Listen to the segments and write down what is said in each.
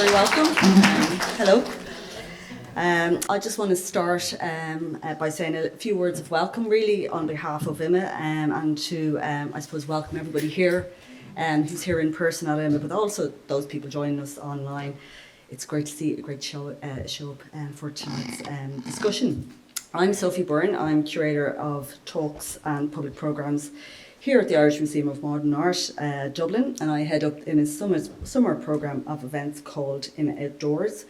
very welcome. Hello. I just want to start by saying a few words of welcome, really, on behalf of IMA, and to, I suppose, welcome everybody here who's here in person at IMA, but also those people joining us online. It's great to see a great show up for tonight's discussion. I'm Sophie Byrne. I'm Curator of Talks and Public Programmes here at the Irish Museum of Modern Art, Dublin, and I head up IMA's summer programme of events called IMA Outdoors,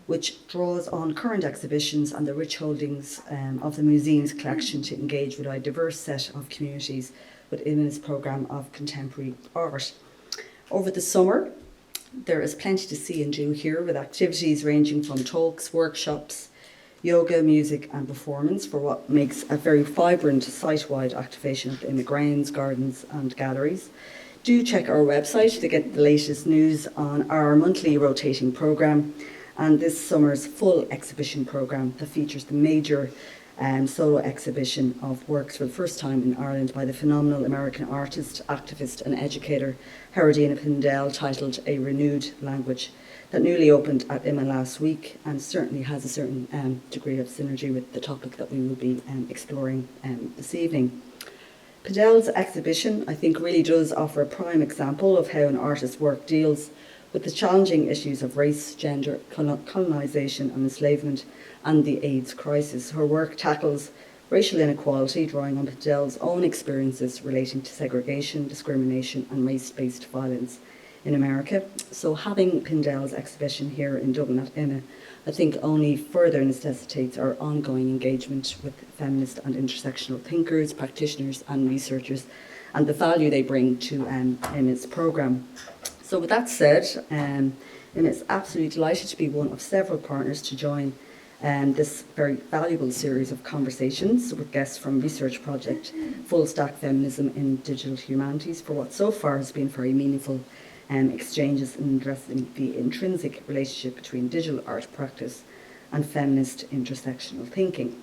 which draws on current exhibitions and the rich holdings of the museum's collection to engage with a diverse set of communities within IMA's programme of contemporary art. Over the summer, there is plenty to see and do here, with activities ranging from talks, workshops, yoga, music and performance for what makes a very vibrant site-wide activation in the grounds, gardens and galleries. Do check our website to get the latest news on our monthly rotating programme and this summer's full exhibition programme that features the major solo exhibition of works for the first time in Ireland by the phenomenal American artist, activist and educator Heraldina Pindell, titled A Renewed Language, that newly opened at IMA last week and certainly has a certain degree of synergy with the topic that we will be exploring this evening. Pindell's exhibition, I think, really does offer a prime example of how an artist's work deals with the challenging issues of race, gender, colonisation and enslavement and the AIDS crisis. Her work tackles racial inequality, drawing on Pindell's own experiences relating to segregation, discrimination and race-based violence in America. So having Pindell's exhibition here in Dublin at IMA, I think, only further necessitates our ongoing engagement with feminist and intersectional thinkers, practitioners and researchers, and the value they bring to IMA's programme. So with that said, IMA is absolutely delighted to be one of several partners to join this very valuable series of conversations with guests from research project Full Stack Feminism in Digital Humanities for what so far has been very meaningful exchanges in addressing the intrinsic relationship between digital art practice and feminist intersectional thinking.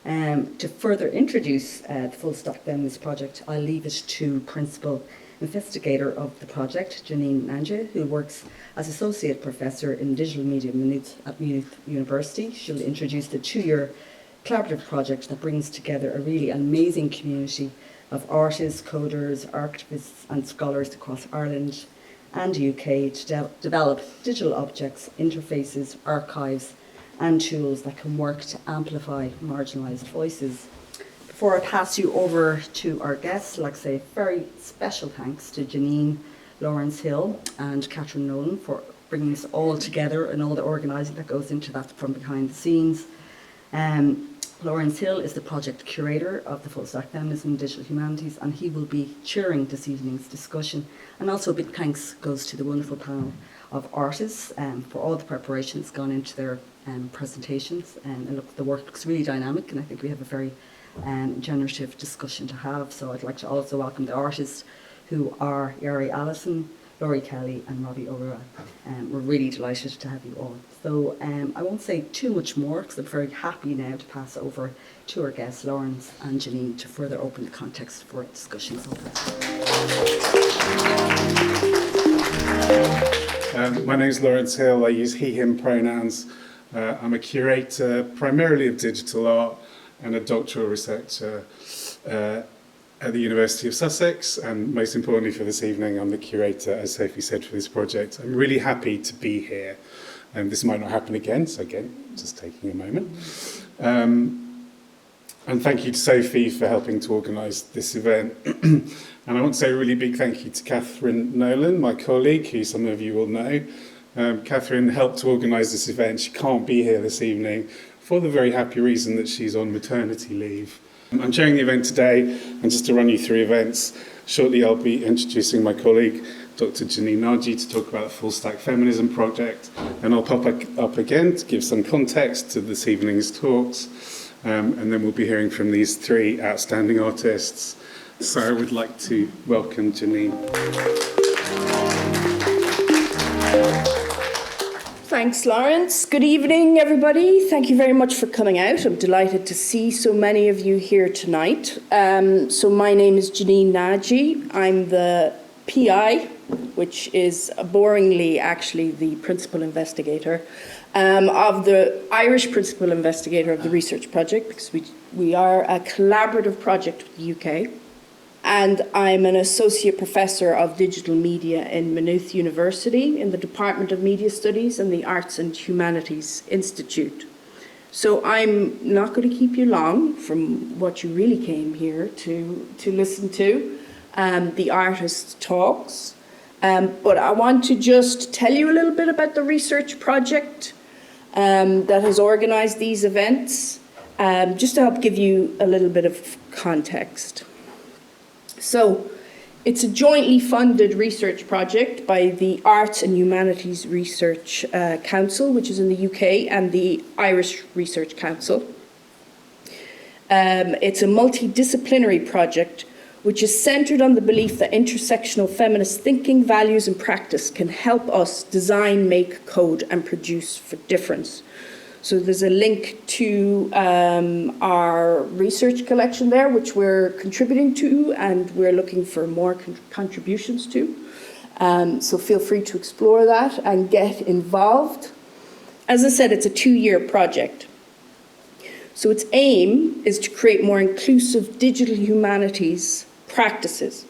To further introduce the Full Stack Feminist project, I'll leave it to Principal Investigator of the project, Janine Nanja, who works as Associate Professor in Digital Media at Maynooth University. She'll introduce the 2-year collaborative project that brings together a really amazing community of artists, coders, archivists and scholars across Ireland and the UK to develop digital objects, interfaces, archives and tools that can work to amplify marginalised voices. Before I pass you over to our guests, I'd like to say a very special thanks to Janine, Lawrence Hill and Catherine Nolan for bringing this all together and all the organising that goes into that from behind the scenes. Lawrence Hill is the project curator of the Full Stack Feminism in Digital Humanities, and he will be chairing this evening's discussion. And also a big thanks goes to the wonderful panel of artists for all the preparation that's gone into their presentations. And look, the work looks really dynamic, and I think we have a very generative discussion to have. So I'd like to also welcome the artists who are Yari Allison, Laurie Kelly and Robbie O'Rourke. We're really delighted to have you all. So I won't say too much more because I'm very happy now to pass over to our guests, Lawrence and Janine, to further open the context for discussions. My name is Lawrence Hill. I use he, him pronouns. I'm a curator primarily of digital art and a doctoral researcher at the University of Sussex, and most importantly for this evening, I'm the curator, as Sophie said, for this project. I'm really happy to be here, and this might not happen again, so again, just taking a moment. And thank you to Sophie for helping to organise this event. And I want to say a really big thank you to Catherine Nolan, my colleague, who some of you will know. Catherine helped to organise this event. She can't be here this evening for the very happy reason that she's on maternity leave. I'm chairing the event today, and just to run you through events, shortly I'll be introducing my colleague, Dr. Janine Nanja, to talk about the Full Stack Feminism project, and I'll pop up again to give some context to this evening's talks, and then we'll be hearing from these 3 outstanding artists. So I would like to welcome Janine. Thanks, Lawrence. Good evening, everybody. Thank you very much for coming out. I'm delighted to see so many of you here tonight. So my name is Janine Nanja. I'm the PI, which is boringly actually the principal investigator, of the Irish principal investigator of the research project, because we are a collaborative project with the UK. And I'm an associate professor of digital media in Maynooth University in the Department of Media Studies and the Arts and Humanities Institute. So I'm not going to keep you long from what you really came here to listen to, the artists' talks. But I want to just tell you a little bit about the research project that has organised these events, just to help give you a little bit of context. So it's a jointly funded research project by the Arts and Humanities Research Council, which is in the UK, and the Irish Research Council. It's a multidisciplinary project which is centred on the belief that intersectional feminist thinking, values and practice can help us design, make, code and produce for difference. So there's a link to our research collection there, which we're contributing to and we're looking for more contributions to. So feel free to explore that and get involved. As I said, it's a 2-year project. So its aim is to create more inclusive digital humanities practices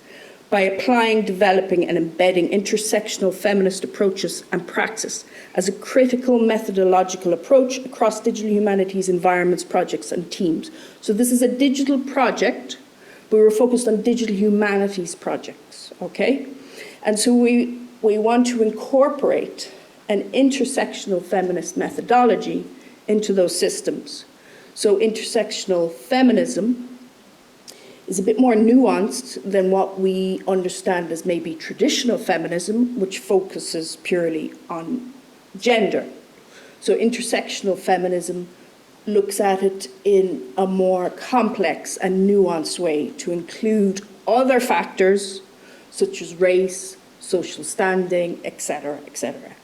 by applying, developing and embedding intersectional feminist approaches and praxis as a critical methodological approach across digital humanities environments, projects and teams. So this is a digital project, but we're focused on digital humanities projects, okay? And so we want to incorporate an intersectional feminist methodology into those systems. So intersectional feminism is a bit more nuanced than what we understand as maybe traditional feminism, which focuses purely on gender. So intersectional feminism looks at it in a more complex and nuanced way to include other factors such as race, social standing, etc., etc.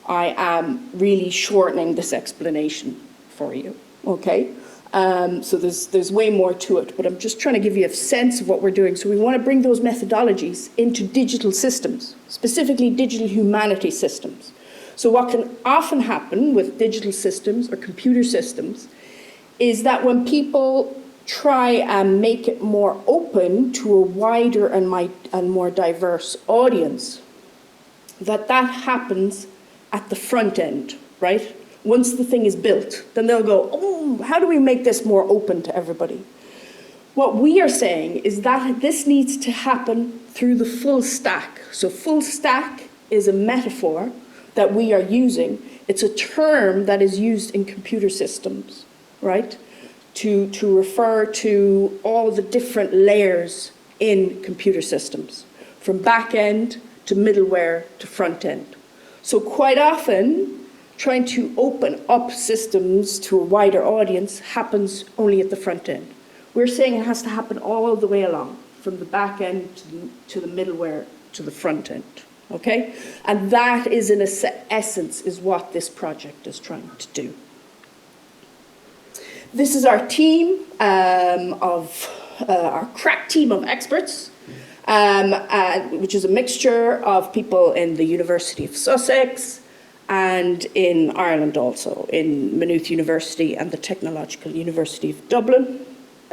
I am really shortening this explanation for you, okay? So there's way more to it, but I'm just trying to give you a sense of what we're doing. So we want to bring those methodologies into digital systems, specifically digital humanity systems. So what can often happen with digital systems or computer systems is that when people try and make it more open to a wider and more diverse audience, that happens at the front end, right? Once the thing is built, then they'll go, oh, how do we make this more open to everybody? What we are saying is that this needs to happen through the full stack. So full stack is a metaphor that we are using. It's a term that is used in computer systems, right? To refer to all the different layers in computer systems, from back end to middleware to front end. So quite often, trying to open up systems to a wider audience happens only at the front end. We're saying it has to happen all the way along, from the back end to the middleware to the front end, okay? And that is, in essence, is what this project is trying to do. This is our team our crack team of experts, which is a mixture of people in the University of Sussex, and in Ireland also, in Maynooth University and the Technological University of Dublin.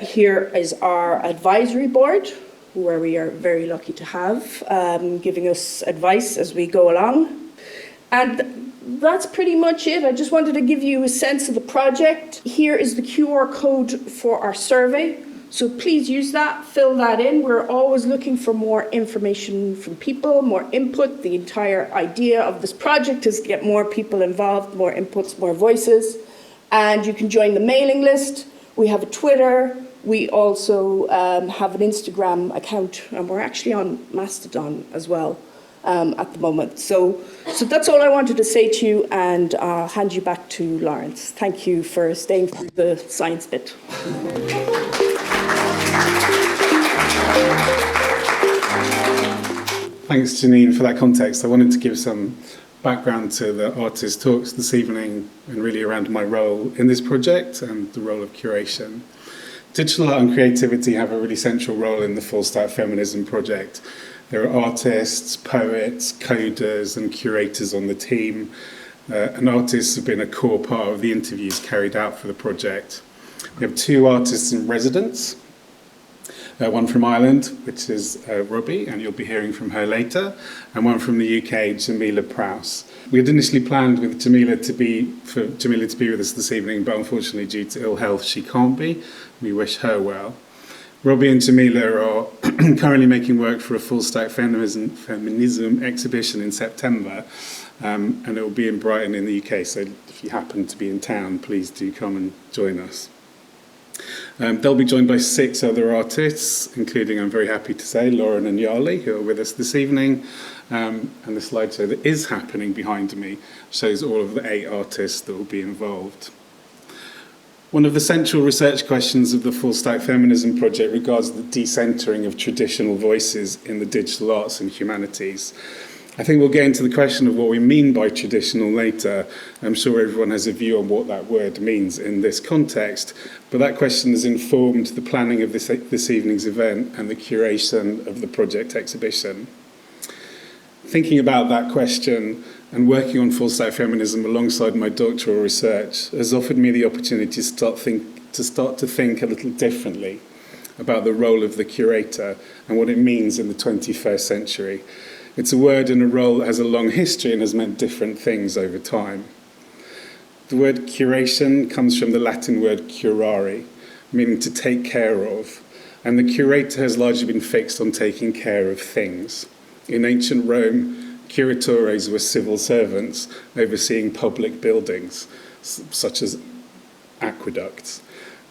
Here is our advisory board, where we are very lucky to have, giving us advice as we go along. And that's pretty much it. I just wanted to give you a sense of the project. Here is the QR code for our survey. So please use that, fill that in. We're always looking for more information from people, more input. The entire idea of this project is to get more people involved, more inputs, more voices. And you can join the mailing list. We have a Twitter. We also have an Instagram account, and we're actually on Mastodon as well at the moment. So that's all I wanted to say to you, and I'll hand you back to Lawrence. Thank you for staying through the science bit. Thanks, Janine, for that context. I wanted to give some background to the artist talks this evening and really around my role in this project and the role of curation. Digital art and creativity have a really central role in the Full Stack Feminism project. There are artists, poets, coders and curators on the team, and artists have been a core part of the interviews carried out for the project. We have 2 artists in residence, one from Ireland, which is Robbie, and you'll be hearing from her later, and one from the UK, Jamila Prowse. We had initially planned with Jamila to be with us this evening, but unfortunately due to ill health she can't be. We wish her well. Robbie and Jamila are currently making work for a Full Stack Feminism exhibition in September, and it will be in Brighton in the UK, so if you happen to be in town, please do come and join us. They'll be joined by 6 other artists, including, I'm very happy to say, Lauren and Yarli, who are with us this evening. And the slideshow that is happening behind me shows all of the 8 artists that will be involved. One of the central research questions of the Full Stack Feminism project regards the decentering of traditional voices in the digital arts and humanities. I think we'll get into the question of what we mean by traditional later. I'm sure everyone has a view on what that word means in this context, but that question has informed the planning of this evening's event and the curation of the project exhibition. Thinking about that question and working on Full Stack Feminism alongside my doctoral research has offered me the opportunity to start to think a little differently about the role of the curator and what it means in the 21st century. It's a word and a role that has a long history and has meant different things over time. The word curation comes from the Latin word curare, meaning to take care of, and the curator has largely been fixed on taking care of things. In ancient Rome, curatores were civil servants overseeing public buildings, such as aqueducts.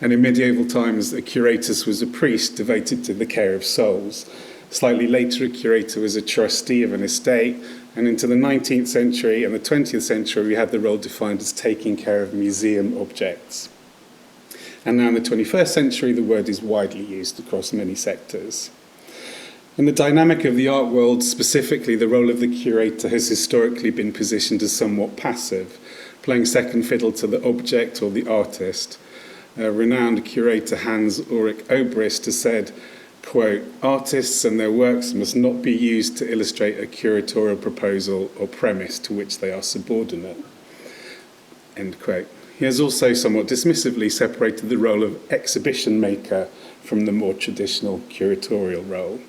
And in medieval times, a curatus was a priest devoted to the care of souls. Slightly later, a curator was a trustee of an estate, and into the 19th century and the 20th century, we had the role defined as taking care of museum objects. And now in the 21st century, the word is widely used across many sectors. In the dynamic of the art world, specifically, the role of the curator has historically been positioned as somewhat passive, playing second fiddle to the object or the artist. Renowned curator Hans-Ulrich Obrist has said, quote, "Artists and their works must not be used to illustrate a curatorial proposal or premise to which they are subordinate." End quote. He has also somewhat dismissively separated the role of exhibition maker from the more traditional curatorial role.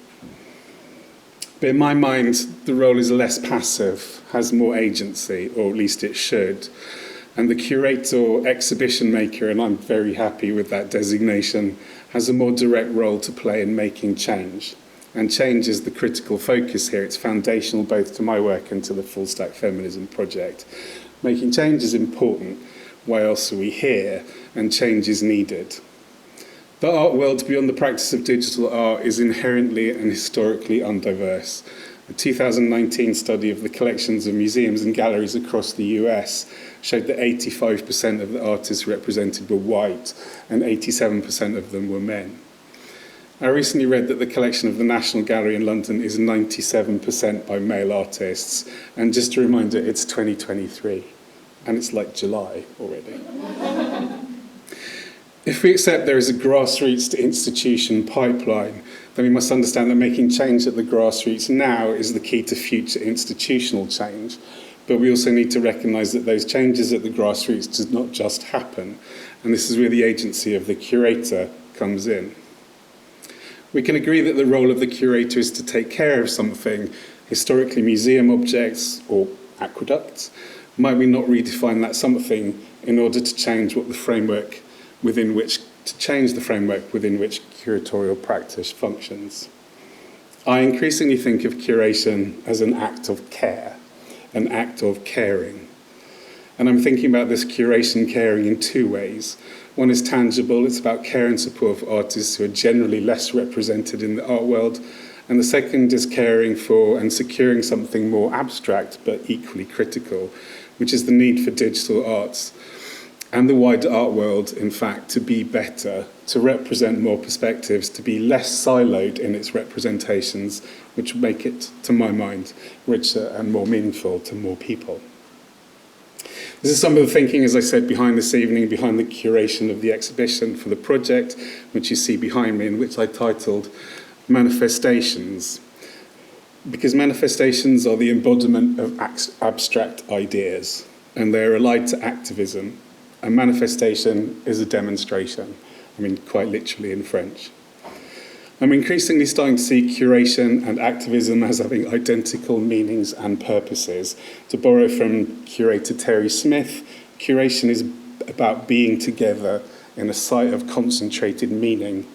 But in my mind, the role is less passive, has more agency, or at least it should. And the curator, exhibition maker, and I'm very happy with that designation, has a more direct role to play in making change. And change is the critical focus here. It's foundational both to my work and to the Full Stack Feminism project. Making change is important. Why else are we here? And change is needed. The art world beyond the practice of digital art is inherently and historically undiverse. A 2019 study of the collections of museums and galleries across the US showed that 85% of the artists represented were white and 87% of them were men. I recently read that the collection of the National Gallery in London is 97% by male artists, and just a reminder, it's 2023, and it's like July already. If we accept there is a grassroots to institution pipeline, then we must understand that making change at the grassroots now is the key to future institutional change. But we also need to recognise that those changes at the grassroots do not just happen, and this is where the agency of the curator comes in. We can agree that the role of the curator is to take care of something, historically museum objects or aqueducts. Might we not redefine that something in order to change the framework within which curatorial practice functions? I increasingly think of curation as an act of care, an act of caring. And I'm thinking about this curation caring in 2 ways. One is tangible, it's about care and support of artists who are generally less represented in the art world. And the second is caring for and securing something more abstract but equally critical, which is the need for digital arts and the wider art world, in fact, to be better, to represent more perspectives, to be less siloed in its representations, which make it, to my mind, richer and more meaningful to more people. This is some of the thinking, as I said, behind this evening, behind the curation of the exhibition for the project, which you see behind me, and which I titled Manifestations. Because manifestations are the embodiment of abstract ideas, and they're allied to activism. A manifestation is a demonstration, I mean, quite literally in French. I'm increasingly starting to see curation and activism as having identical meanings and purposes. To borrow from curator Terry Smith, curation is about being together in a site of concentrated meaning,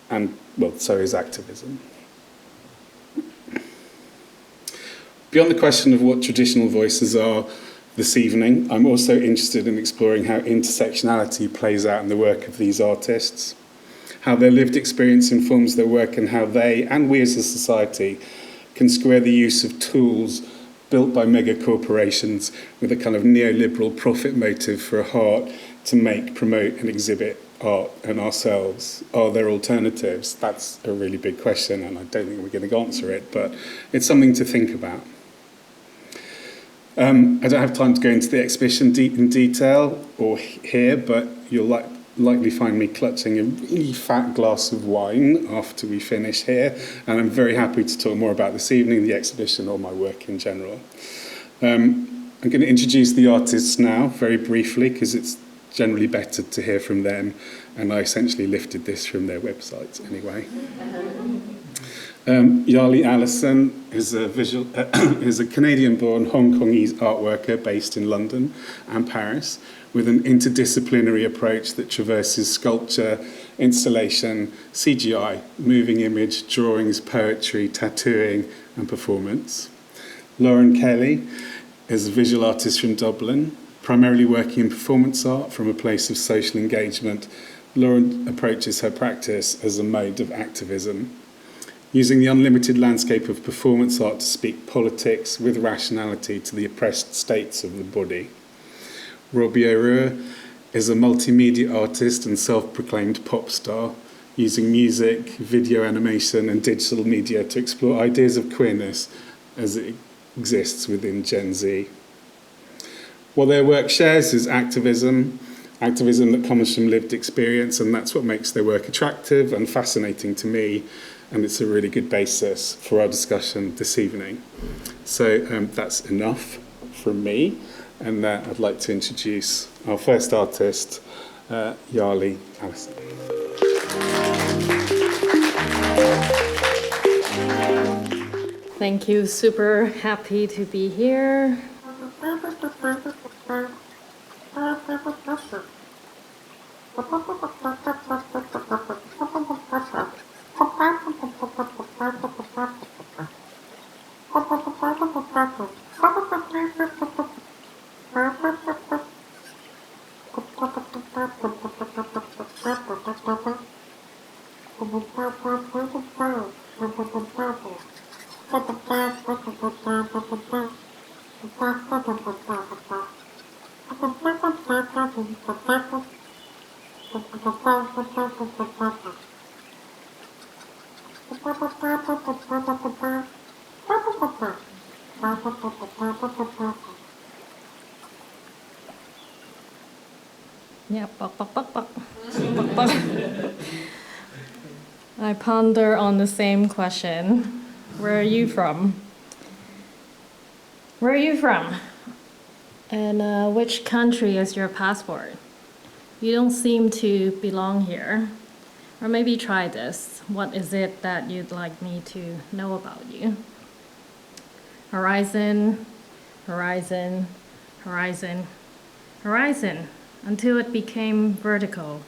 and, well, so is activism. Beyond the question of what traditional voices are this evening, I'm also interested in exploring how intersectionality plays out in the work of these artists, how their lived experience informs their work, and how they, and we as a society, can square the use of tools built by mega corporations with a kind of neoliberal profit motive for a heart to make, promote and exhibit art and ourselves. Are there alternatives? That's a really big question, and I don't think we're going to answer it, but it's something to think about. I don't have time to go into the exhibition in detail or here, but you'll likely find me clutching a really fat glass of wine after we finish here, and I'm very happy to talk more about this evening, the exhibition, or my work in general. I'm going to introduce the artists now, very briefly, because it's generally better to hear from them, and I essentially lifted this from their website anyway. Yali Allison is a Canadian-born Hong Kongese art worker based in London and Paris, with an interdisciplinary approach that traverses sculpture, installation, CGI, moving image, drawings, poetry, tattooing, and performance. Lauren Kelly is a visual artist from Dublin, primarily working in performance art from a place of social engagement. Lauren approaches her practice as a mode of activism, using the unlimited landscape of performance art to speak politics with rationality to the oppressed states of the body. Robbie O'Rourke is a multimedia artist and self-proclaimed pop star, using music, video animation and digital media to explore ideas of queerness as it exists within Gen Z. What their work shares is activism that comes from lived experience, and that's what makes their work attractive and fascinating to me, and it's a really good basis for our discussion this evening. So that's enough from me, and I'd like to introduce our first artist, Yali Allison. Thank you, super happy to be here. Yeah, bok, bok, bok, bok. Bok, bok. I ponder on the same question. Where are you from? Where are you from? And which country is your passport? You don't seem to belong here. Or maybe try this. What is it that you'd like me to know about you? Horizon, horizon, horizon, horizon, until it became vertical.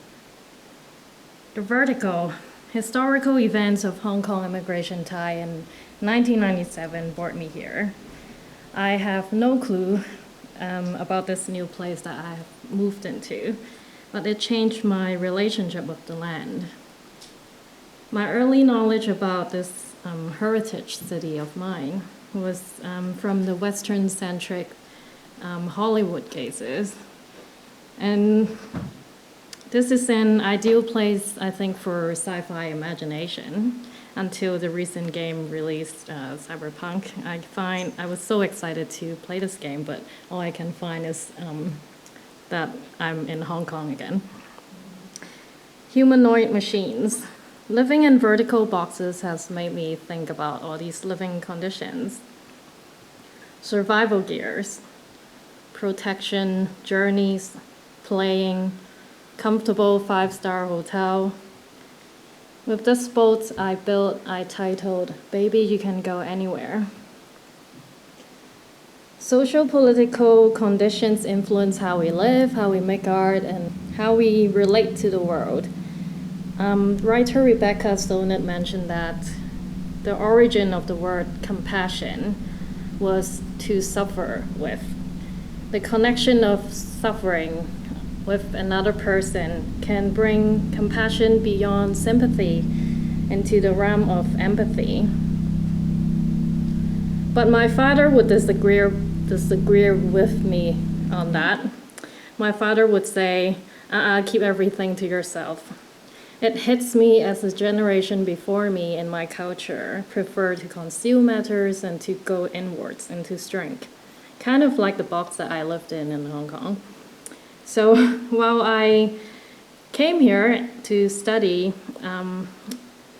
The vertical, historical events of Hong Kong immigration tie in 1997 brought me here. I have no clue about this new place that I have moved into, but it changed my relationship with the land. My early knowledge about this heritage city of mine was from the Western-centric Hollywood cases. And this is an ideal place, I think, for sci-fi imagination. until the recent game released, Cyberpunk. I was so excited to play this game, but all I can find is that I'm in Hong Kong again. Humanoid machines. Living in vertical boxes has made me think about all these living conditions. Survival gears, protection, journeys, playing, comfortable 5-star hotel. With this boat I built, I titled, Baby, You Can Go Anywhere. Social political conditions influence how we live, how we make art, and how we relate to the world. Writer Rebecca Solnit mentioned that the origin of the word compassion was to suffer with. The connection of suffering with another person can bring compassion beyond sympathy into the realm of empathy. But my father would disagree with me on that. My father would say, keep everything to yourself. It hits me as the generation before me in my culture prefer to conceal matters and to go inwards into strength. Kind of like the box that I lived in Hong Kong. So while I came here to study,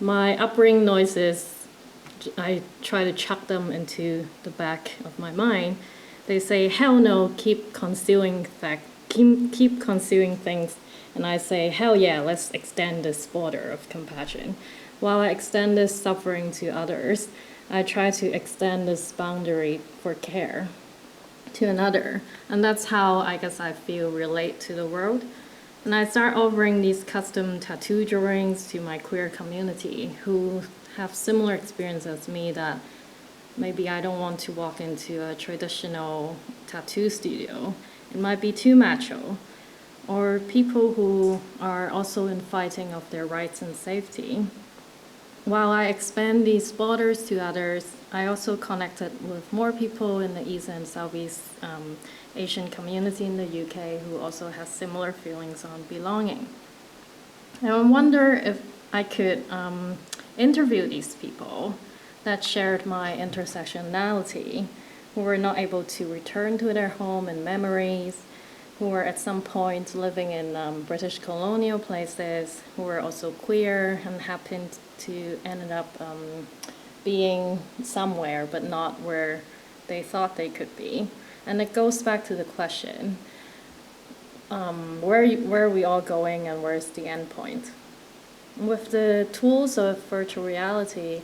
my upbringing noises, I try to chuck them into the back of my mind. They say, hell no, keep concealing things. And I say, hell yeah, let's extend this border of compassion. While I extend this suffering to others, I try to extend this boundary for care to another. And that's how I guess I feel relate to the world. And I start offering these custom tattoo drawings to my queer community who have similar experience as me, that maybe I don't want to walk into a traditional tattoo studio. It might be too macho. Or people who are also in fighting of their rights and safety. While I expand these borders to others, I also connected with more people in the East and Southeast Asian community in the UK who also has similar feelings on belonging. And I wonder if I could interview these people that shared my intersectionality, who were not able to return to their home and memories, who were at some point living in British colonial places, who were also queer and happened to end up being somewhere but not where they thought they could be. And it goes back to the question, where are we all going and where's the end point? With the tools of virtual reality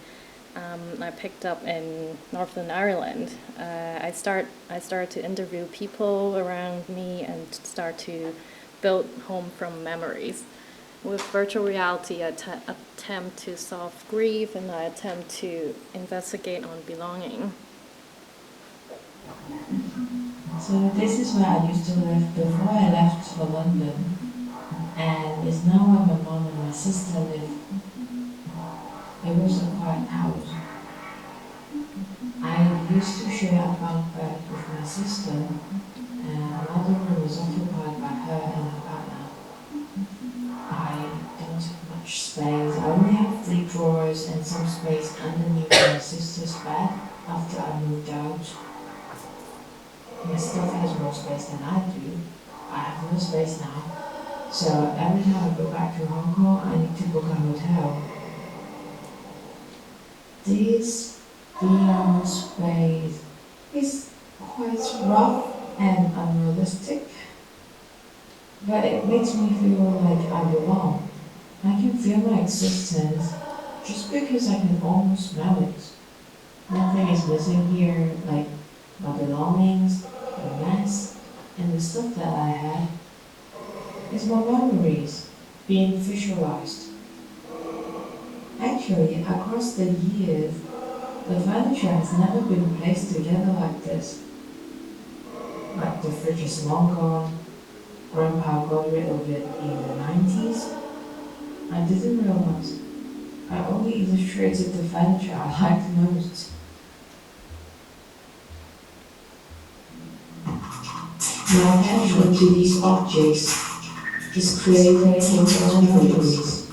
I picked up in Northern Ireland, I started to interview people around me and start to build home from memories. With virtual reality, I attempt to solve grief and I attempt to investigate on belonging. So this is where I used to live before I left for London, and it's now where my mom and my sister live. It was a quiet house. I used to share a bunk bed with my sister, and another room was occupied by her and her partner. I don't have much space. I only have 3 drawers and some space underneath my sister's bed after I moved out. My stuff has more space than I do. I have no space now. So every time I go back to Hong Kong, I need to book a hotel. This VR space is quite rough and unrealistic, but it makes me feel like I belong. I can feel my existence just because I can almost smell it. Nothing is missing here, like my belongings, the mess, and the stuff that I had. It's my memories being visualized. Actually, across the years, the furniture has never been placed together like this. Like the fridge is long gone, Grandpa got rid of it in the 90s. I didn't realize. I only illustrated the furniture I liked most. My attachment to these objects is creating temporary memories.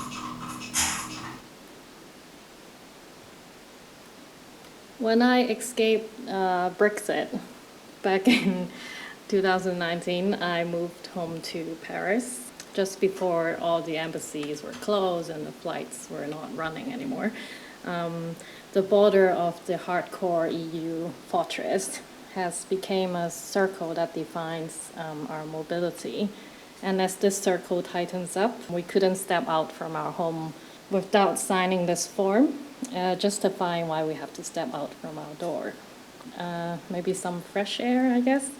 When I escaped Brexit back in 2019, I moved home to Paris just before all the embassies were closed and the flights were not running anymore. The border of the hardcore EU fortress has become a circle that defines our mobility. And as this circle tightens up, we couldn't step out from our home without signing this form, justifying why we have to step out from our door. Maybe some fresh air, I guess.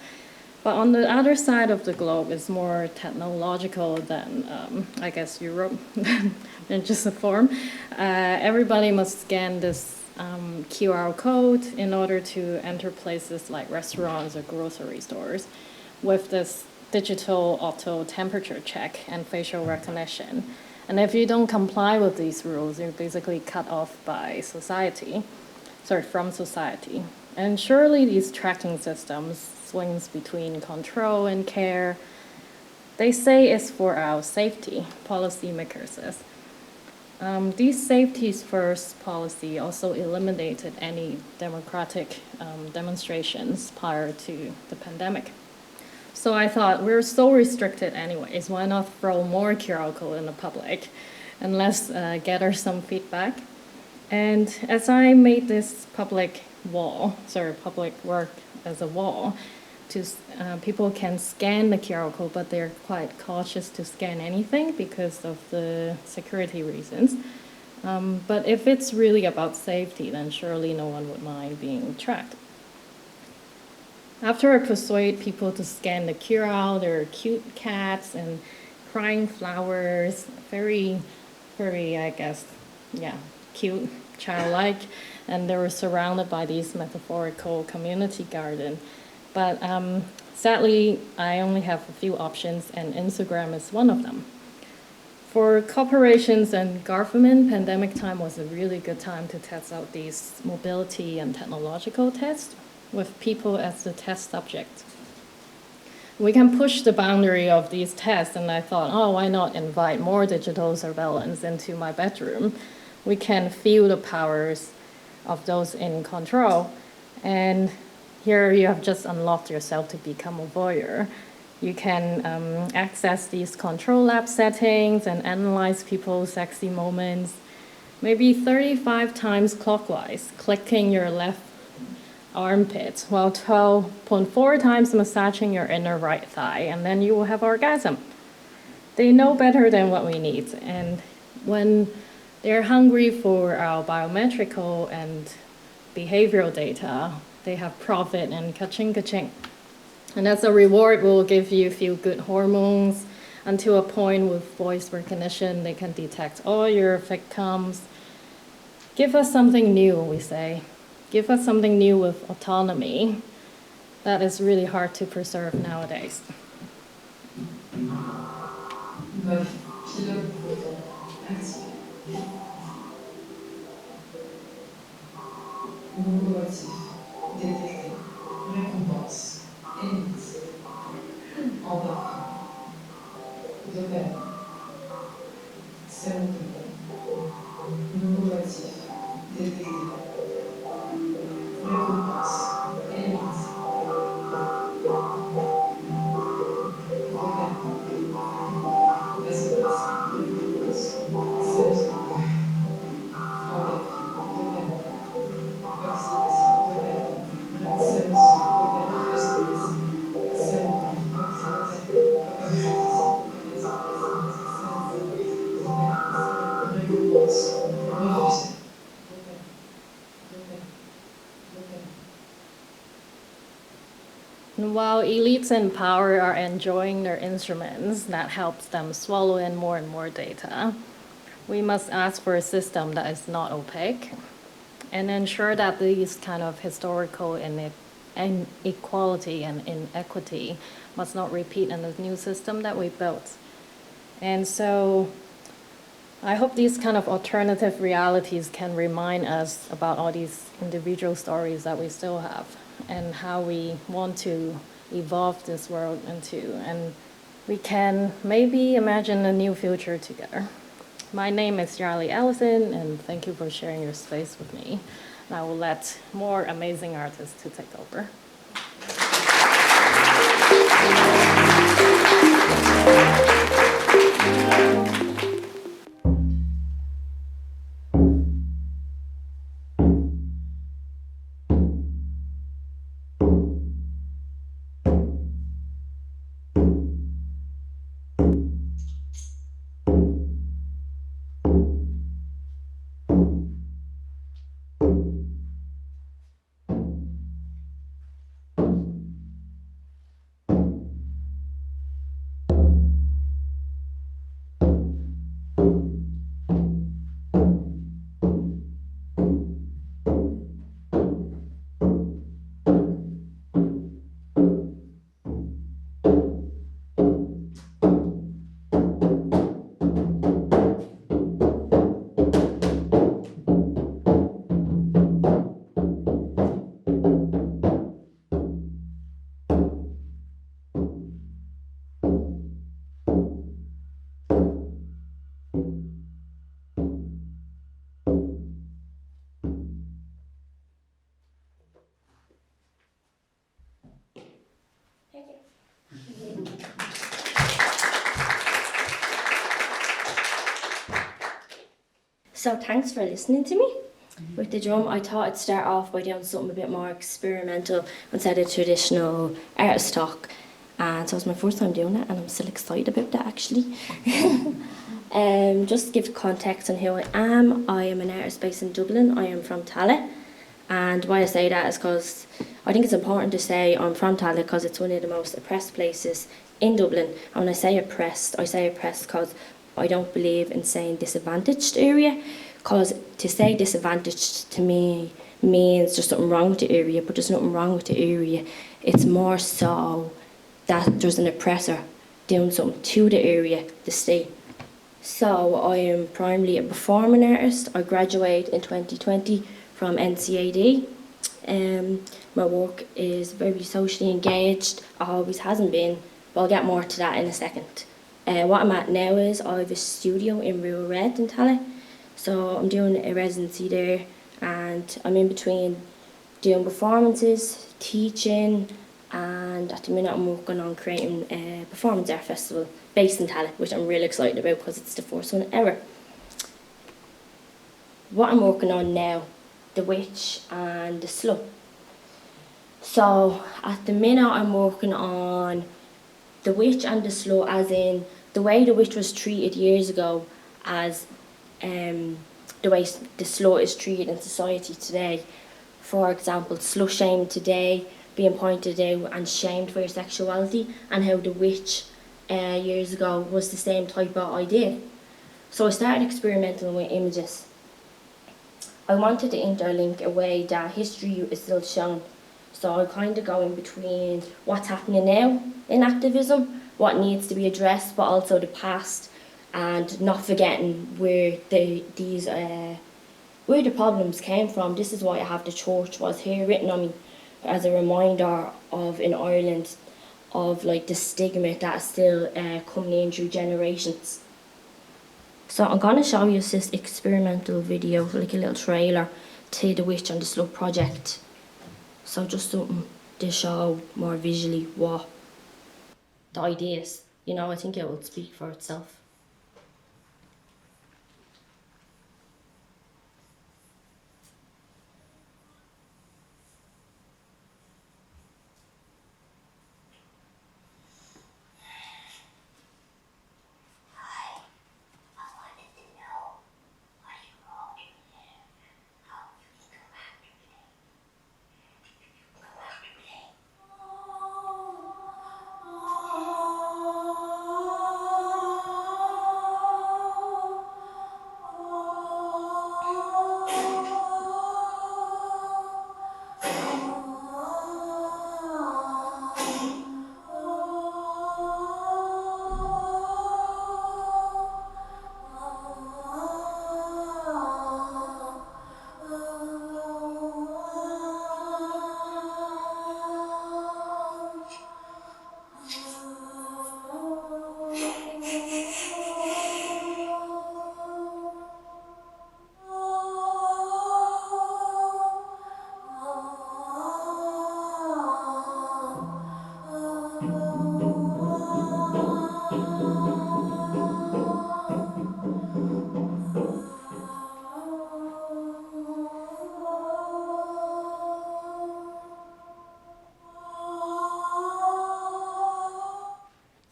But on the other side of the globe is more technological than, I guess, Europe, than just a form. Everybody must scan this QR code in order to enter places like restaurants or grocery stores with this digital auto temperature check and facial recognition. And if you don't comply with these rules, you're basically cut off by from society. And surely these tracking systems swings between control and care. They say it's for our safety, policymakers says. These safeties first policy also eliminated any democratic demonstrations prior to the pandemic. So I thought, we're so restricted anyways, why not throw more QR code in the public and let's gather some feedback. And as I made this public work as a wall, people can scan the QR code, but they're quite cautious to scan anything because of the security reasons. But if it's really about safety, then surely no one would mind being tracked. After I persuade people to scan the QR, there are cute cats and crying flowers, very, very, I guess, cute, childlike, and they were surrounded by these metaphorical community garden. But sadly, I only have a few options, and Instagram is one of them. For corporations and government, pandemic time was a really good time to test out these mobility and technological tests with people as the test subject. We can push the boundary of these tests, and I thought, why not invite more digital surveillance into my bedroom? We can feel the powers of those in control. And here you have just unlocked yourself to become a voyeur. You can access these control app settings and analyze people's sexy moments, maybe 35 times clockwise, clicking your left armpit, while 12.4 times massaging your inner right thigh, and then you will have orgasm. They know better than what we need, and when they're hungry for our biometrical and behavioral data, they have profit and ka-ching. And as a reward, we'll give you feel-good hormones until a point with voice recognition, they can detect all your victims. Give us something new, we say. Give us something new with autonomy. That is really hard to preserve nowadays. Nouveau motif, détecté, récompense, énigme, endorphine, dopamine, sérotonine. Nouveau motif, détecté, récompense, énigme, dopamine, vasopressin, récompense, sérotonine, endorphine, dopamine. And while elites in power are enjoying their instruments that helps them swallow in more and more data, we must ask for a system that is not opaque and ensure that these kind of historical inequality and inequity must not repeat in the new system that we built. And so I hope these kind of alternative realities can remind us about all these individual stories that we still have and how we want to evolve this world into. And we can maybe imagine a new future together. My name is Yarli Ellison, and thank you for sharing your space with me. and I will let more amazing artists to take over. So thanks for listening to me. With the drum, I thought I'd start off by doing something a bit more experimental instead of traditional artist talk. And so it's my first time doing it, and I'm still excited about that actually. Just to give context on who I am an artist based in Dublin. I am from Tallaght. And why I say that is because I think it's important to say I'm from Tallaght because it's one of the most oppressed places in Dublin. And when I say oppressed because I don't believe in saying disadvantaged area, because to say disadvantaged to me means there's something wrong with the area, but there's nothing wrong with the area. It's more so that there's an oppressor doing something to the area, the state. So I am primarily a performing artist. I graduated in 2020 from NCAD. My work is very socially engaged. Always hasn't been, but I'll get more to that in a second. What I'm at now is I have a studio in Rural Red in Tallaght. So I'm doing a residency there, and I'm in between doing performances, teaching, and at the minute I'm working on creating a performance art festival based in Tallaght, which I'm really excited about because it's the first one ever. What I'm working on now, The Witch and the Slut. So at the minute I'm working on The Witch and the Slut, as in the way the witch was treated years ago as the way the slut is treated in society today. For example, slut shamed today, being pointed out and shamed for your sexuality, and how the witch years ago was the same type of idea. So I started experimenting with images. I wanted to interlink a way that history is still shown. So I kind of go in between what's happening now in activism, what needs to be addressed, but also the past, and not forgetting where the problems came from. This is why I have the church was here written on me as a reminder of in Ireland of like the stigma that is still coming in through generations. So I'm gonna show you this experimental video, like a little trailer to the Witch and the Slut project. So just something to show more visually what the idea is. You know, I think it will speak for itself.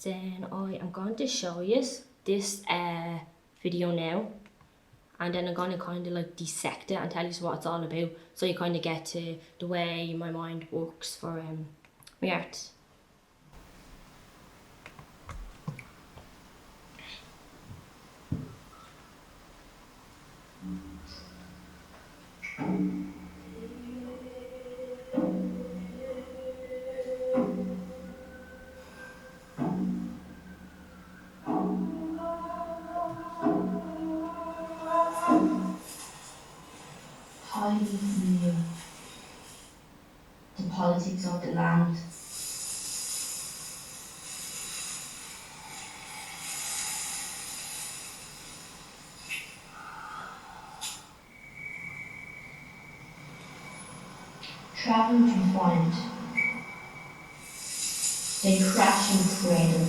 then I am going to show you this video now, and then I'm going to kind of like dissect it and tell you what it's all about, so you kind of get to the way my mind works for my art. Hiding from you, the politics of the land. Traveling to find, they crash into cradle.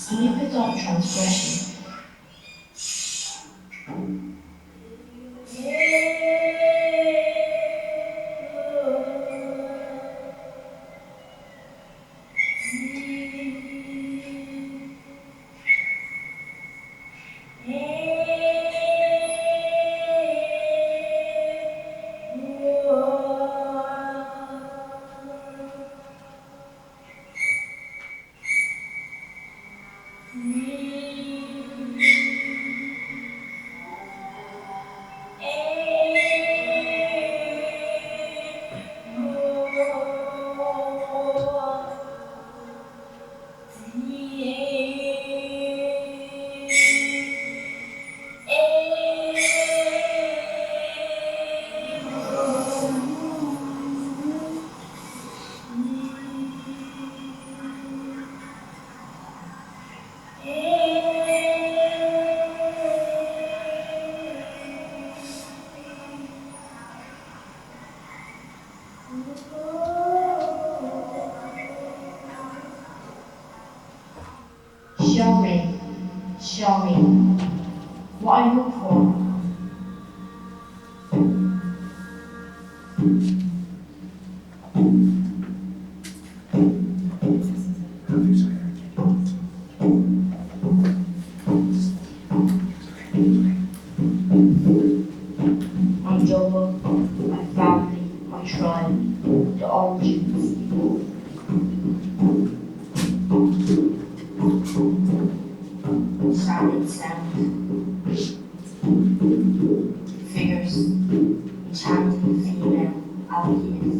Snippet of transgression. Show me what I look for. My Dublin, my family, my tribe, the origins. Sound. Figures, enchanting female allies.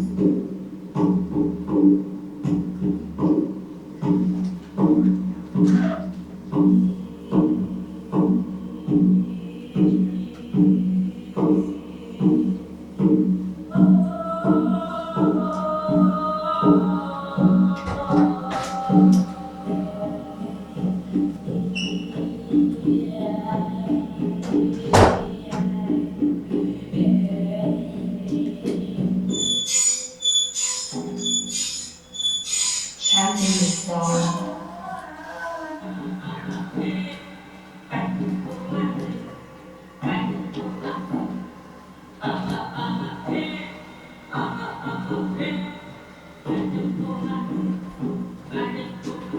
Chanting the song.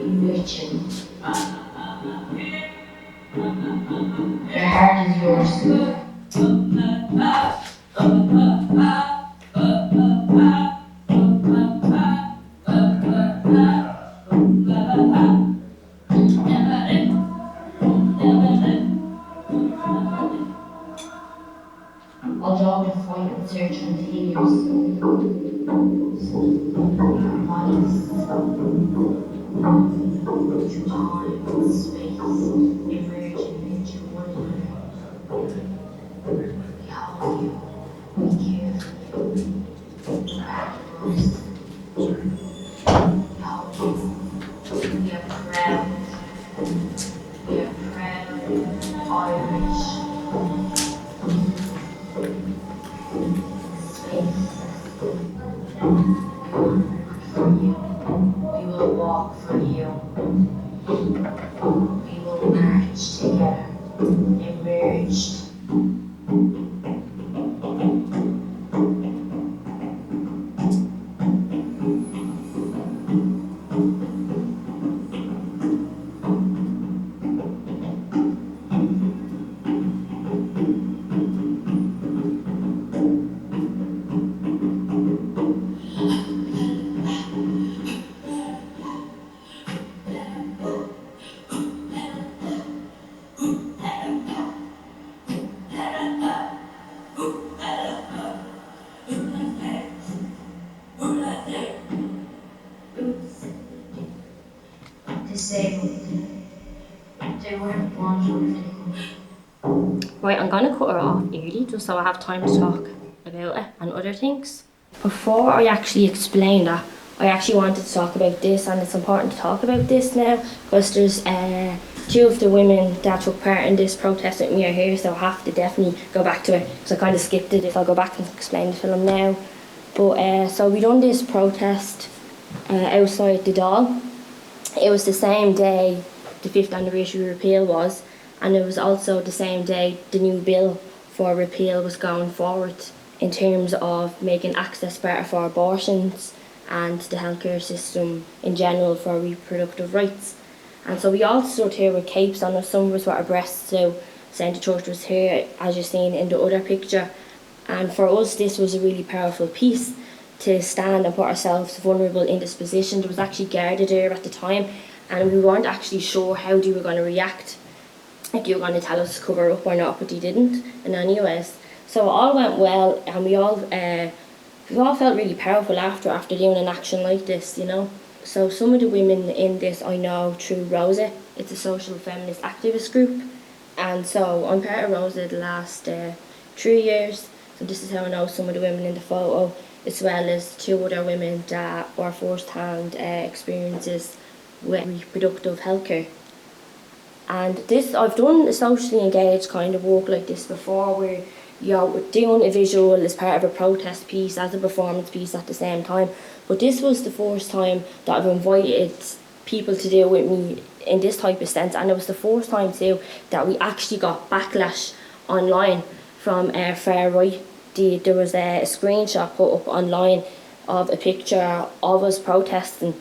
Enriching. Your heart is yours. Although the fight and search continues, your minds through time and space, emerging into one another. We hold you, we care for you, you are the most. We hold you, we are proud, Irish. We will walk for you. We will march together, emerged. Right, I'm gonna cut her off early just so I have time to talk about it and other things. Before I actually explain that, I actually wanted to talk about this, and it's important to talk about this now because there's two of the women that took part in this protest with me are here, so I have to definitely go back to it because I kind of skipped it if I go back and explain the film now. But so we done this protest outside the Dáil. It was the same day the 5th anniversary repeal was, and it was also the same day the new bill for repeal was going forward in terms of making access better for abortions and the healthcare system in general for reproductive rights. And so we all stood here with capes on us, some of us with our breasts out, saying the church was here, as you've seen in the other picture. And for us, this was a really powerful piece to stand and put ourselves vulnerable in this position. There was actually guarded there at the time, and we weren't actually sure how they were going to react, if they were going to tell us to cover up or not, but they didn't in any ways. So it all went well, and we all felt really powerful after doing an action like this, you know. So some of the women in this I know through Rosa. It's a social feminist activist group, and so I'm part of Rosa the last 3 years. So this is how I know some of the women in the photo, as well as 2 other women that were first-hand experiences with reproductive healthcare. And this, I've done a socially engaged kind of work like this before, where you're doing a visual as part of a protest piece, as a performance piece at the same time. But this was the first time that I've invited people to do with me in this type of sense, and it was the first time too that we actually got backlash online from far right. There was a screenshot put up online of a picture of us protesting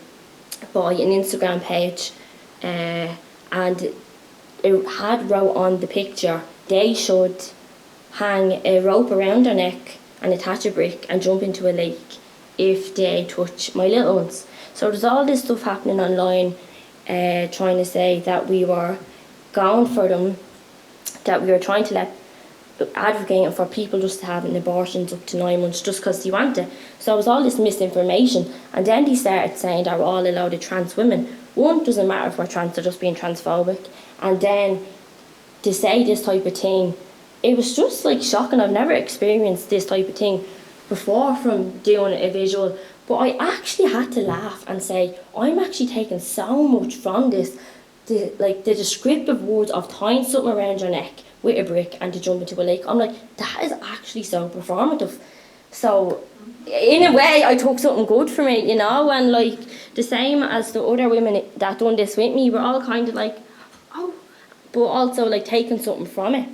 by an Instagram page, and it had wrote on the picture, they should hang a rope around their neck and attach a brick and jump into a lake if they touch my little ones. So there's all this stuff happening online, trying to say that we were going for them, that we were trying to advocating for people just to have an abortions up to 9 months just because they want it. So it was all this misinformation, and then they started saying that we're all a load of trans women. One, doesn't matter if we're trans, they're just being transphobic. And then to say this type of thing, it was just like shocking. I've never experienced this type of thing before from doing a visual, but I actually had to laugh and say, I'm actually taking so much from this. The descriptive words of tying something around your neck with a brick and to jump into a lake. I'm like, that is actually so performative. So in a way I took something good from it, you know, and like the same as the other women that done this with me, we're all kind of like, oh, but also like taking something from it.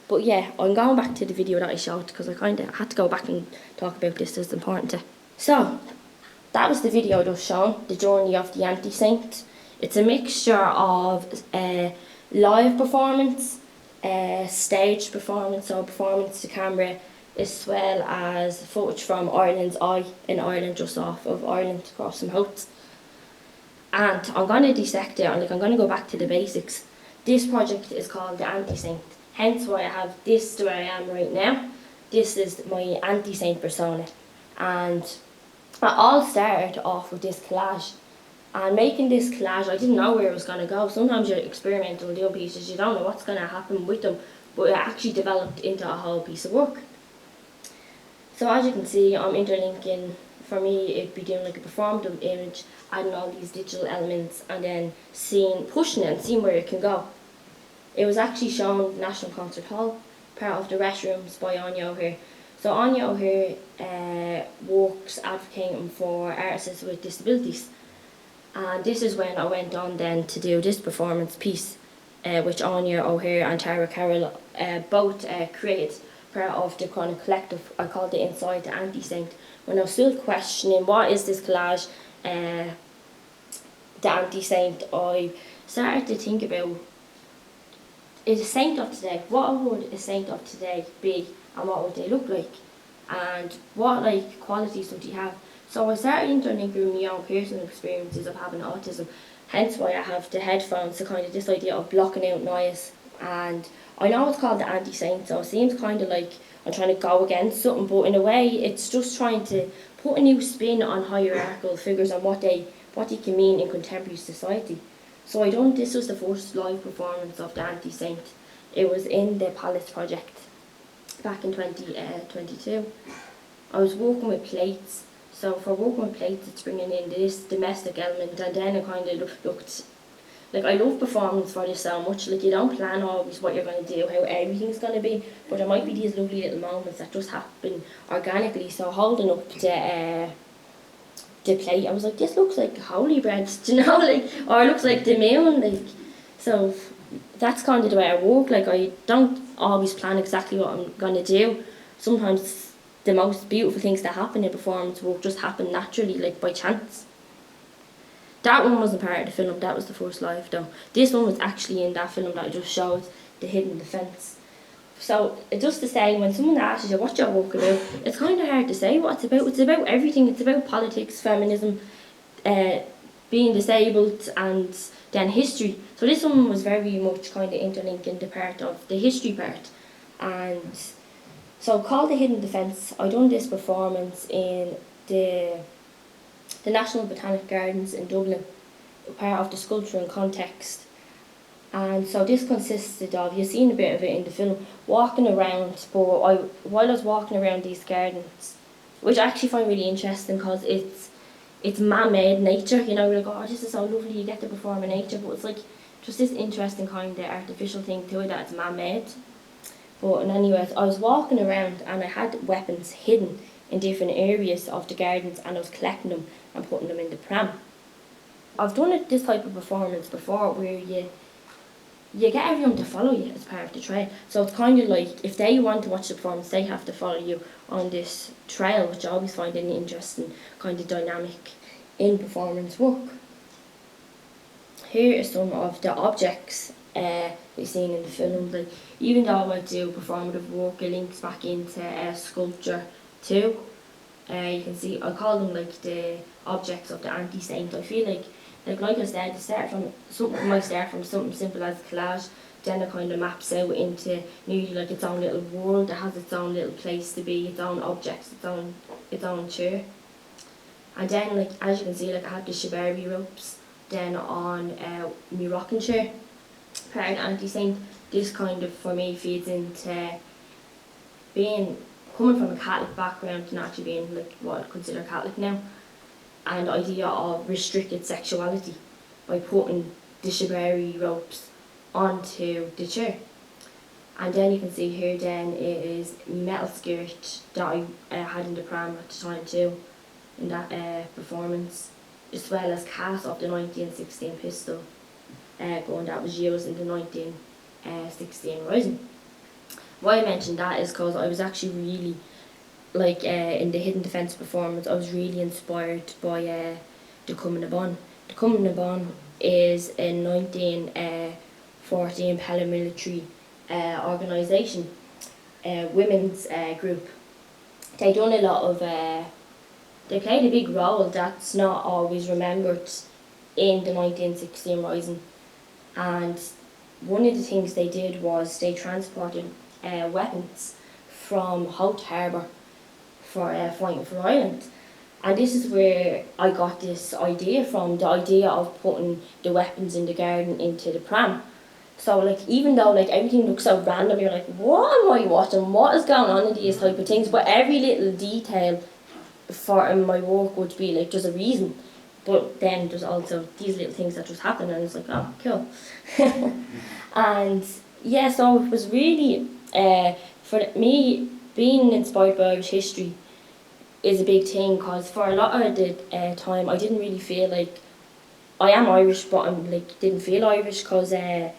But yeah, I'm going back to the video that I showed because I kind of had to go back and talk about this. It's important to. So that was the video I just shown, the journey of the anti-saint. It's a mixture of live performance, staged performance, so performance to camera, as well as footage from Ireland's Eye in Ireland, just off of Ireland, across some Houghts. And I'm going to dissect it, I'm going to go back to the basics. This project is called the Anti-Saint, hence why I have this to where I am right now. This is my anti-saint persona, and it all started off with this collage. And making this collage, I didn't know where it was going to go. Sometimes you're experimental and doing pieces, you don't know what's going to happen with them, but it actually developed into a whole piece of work. So as you can see, I'm interlinking. For me, it'd be doing like a performative image, adding all these digital elements, and then pushing it and seeing where it can go. It was actually shown at the National Concert Hall, part of the Restrooms by Anya O'Hare. So Anya O'Hare works advocating for artists with disabilities. And this is when I went on then to do this performance piece, which Anya O'Hare and Tara Carroll both created, part of the kind of collective. I called it Inside the Anti-Saint. When I was still questioning what is this collage, the Anti-Saint, I started to think about, is a saint of today, what would a saint of today be, and what would they look like, and what like qualities would he have? So I started interlinking my own personal experiences of having autism, hence why I have the headphones, to kind of this idea of blocking out noise. And I know it's called the anti-saint, so it seems kind of like I'm trying to go against something, but in a way it's just trying to put a new spin on hierarchical figures and what they can mean in contemporary society. So this was the first live performance of the anti-saint. It was in the Palace project back in 2022. I was working with plates. So for working with plates, it's bringing in this domestic element, and then it kind of looked like, I love performance for this so much. Like, you don't plan always what you're going to do, how everything's going to be, but there might be these lovely little moments that just happen organically. So holding up the plate, I was like, this looks like holy bread, do you know, like, or it looks like the moon, like. So that's kind of the way I work. Like, I don't always plan exactly what I'm going to do. Sometimes the most beautiful things that happen in performance work just happen naturally, like by chance. That one wasn't part of the film, that was the first live though. This one was actually in that film that I just showed, The Hidden Defence. So, just to say, when someone asks you what your work about, it's kind of hard to say what it's about. It's about everything. It's about politics, feminism, being disabled, and then history. So this one was very much kind of interlinking the part of the history part. And so called The Hidden Defence, I done this performance in the National Botanic Gardens in Dublin, part of the Sculpture and Context. And so this consisted of, you've seen a bit of it in the film, walking around, but while I was walking around these gardens, which I actually find really interesting because it's man-made nature, you know, we're like, oh, this is so lovely, you get to perform in nature, but it's like just this interesting kind of artificial thing to it that it's man-made. But anyways, I was walking around and I had weapons hidden in different areas of the gardens, and I was collecting them and putting them in the pram. I've done this type of performance before where you get everyone to follow you as part of the trail. So it's kind of like, if they want to watch the performance, they have to follow you on this trail, which I always find an interesting kind of dynamic in performance work. Here are some of the objects we've seen in the film. Like, even though I do performative work, it links back into sculpture too. You can see, I call them like the objects of the anti-saint. I feel like I said, it might start from something simple as collage, then it kind of maps out into nearly like its own little world. It has its own little place to be, its own objects, its own chair. And then, like, as you can see, like, I have the shibari ropes then on my rocking chair, part of the anti-saint. This kind of, for me, feeds into coming from a Catholic background and actually being like what I'd consider Catholic now, and the idea of restricted sexuality by putting the shibari ropes onto the chair. And then you can see here then it is metal skirt that I had in the pram at the time too, in that performance, as well as cast of the 1916 pistol gun that was used in the 1916 Rising. Why I mentioned that is because I was actually really, like in the Hidden Defence performance, I was really inspired by the Cumann na bun. The Cumann na bun is a 1914 paramilitary organisation, women's group. They done a lot of, they played a big role that's not always remembered in the 1916 Rising. And one of the things they did was they transported weapons from Holt Harbour for fighting for Ireland. And this is where I got this idea from, the idea of putting the weapons in the garden into the pram. So like, even though like everything looks so random, you're like, what am I watching? What is going on in these type of things? But every little detail for my work would be like, there's a reason. But then there's also these little things that just happen, and it's like, oh, cool. And yeah, so it was really, for me, being inspired by Irish history is a big thing, because for a lot of the time I didn't really feel like, I am Irish, but I'm like, didn't feel Irish because I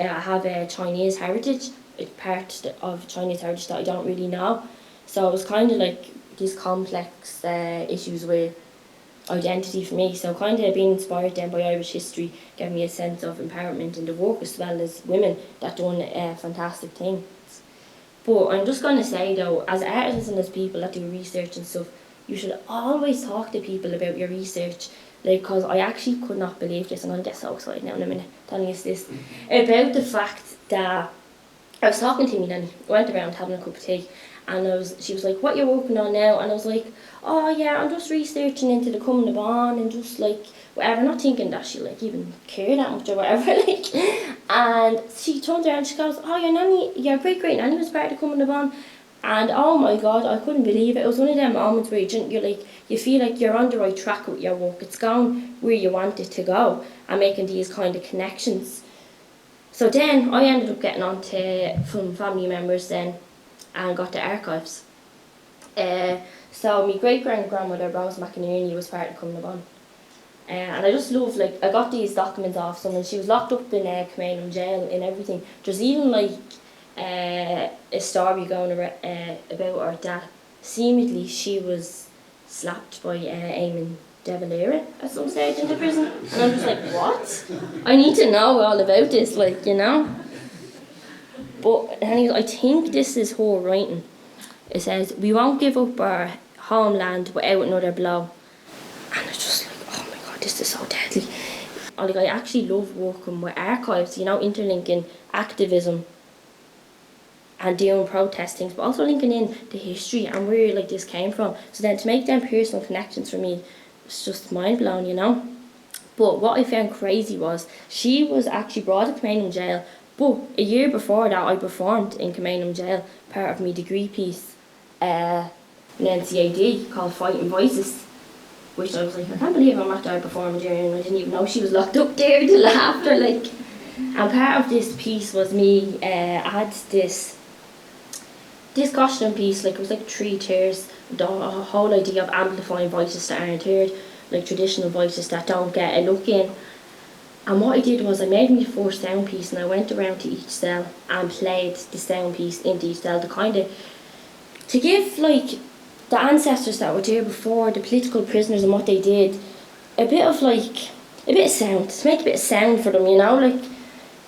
have a Chinese heritage. It's part of Chinese heritage that I don't really know. So it was kind of like these complex issues with identity for me. So kind of being inspired then by Irish history gave me a sense of empowerment in the work, as well as women that done fantastic things. But I'm just going to say though, as artists and as people that do research and stuff, you should always talk to people about your research. Like, because I actually could not believe this, and I'll get so excited now in a minute telling you this, about the fact that I was talking to me nanny, went around having a cup of tea, and she was like, what are you working on now? And I was like, oh yeah, I'm just researching into the coming of on and just like whatever, not thinking that she like even care that much or whatever. Like, and she turned around and she goes, oh, your great nanny was part of the coming of on. And oh my god, I couldn't believe it. It was one of them moments where you feel like you're on the right track with your work. It's going where you want it to go, and making these kind of connections. So then I ended up getting on to from family members then, and got the archives. So my great-grandmother, Rose McInerney, was part of Coming Upon. And I just love, like, I got these documents off someone. She was locked up in Camelum jail and everything. There's even, like, a story going around, about her that seemingly she was slapped by Eamon De Valera at some stage in the prison. And I'm just like, what? I need to know all about this, like, you know? But anyway, I think this is her writing. It says, we won't give up our homeland without another blow. And it's just like, oh my god, this is so deadly. Like, I actually love working with archives, you know, interlinking activism and doing protest things, but also linking in the history and where like this came from. So then to make them personal connections for me, it's just mind blowing, you know. But what I found crazy was she was actually brought to Camelum jail, but a year before that I performed in Camelum jail, part of my degree piece, an NCAD called Fighting Voices, which I was like, I can't believe I'm at there performing during, and I didn't even know she was locked up there till after, like. And part of this piece was me, I had this costume piece, like it was like 3 tiers, the whole idea of amplifying voices that aren't heard, like traditional voices that don't get a look in. And what I did was I made me 4 sound piece, and I went around to each cell and played the sound piece into each cell to give like the ancestors that were there before, the political prisoners and what they did, a bit of sound, to make a bit of sound for them, you know. Like,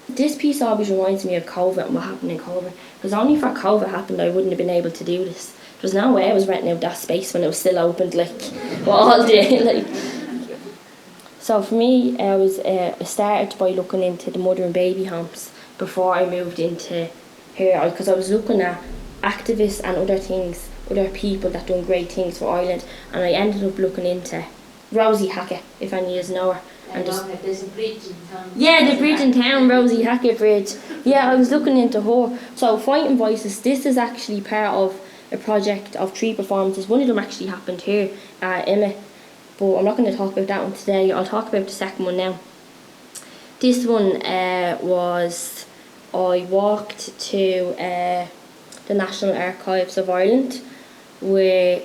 this piece always reminds me of COVID and what happened in COVID, because only for COVID happened I wouldn't have been able to do this. There's no way I was renting out that space when it was still opened, like, all day, like. So for me, I started by looking into the mother and baby homes before I moved into here, because I was looking at activists and other things, other people that done great things for Ireland, and I ended up looking into Rosie Hackett, if any of you know her. And there's a bridge in town. Yeah, the bridge in town, Rosie Hackett Bridge. Yeah, I was looking into her. So Fighting Voices, this is actually part of a project of 3 performances. One of them actually happened here at Emma, but I'm not going to talk about that one today. I'll talk about the second one now. This one was, I walked to the National Archives of Ireland with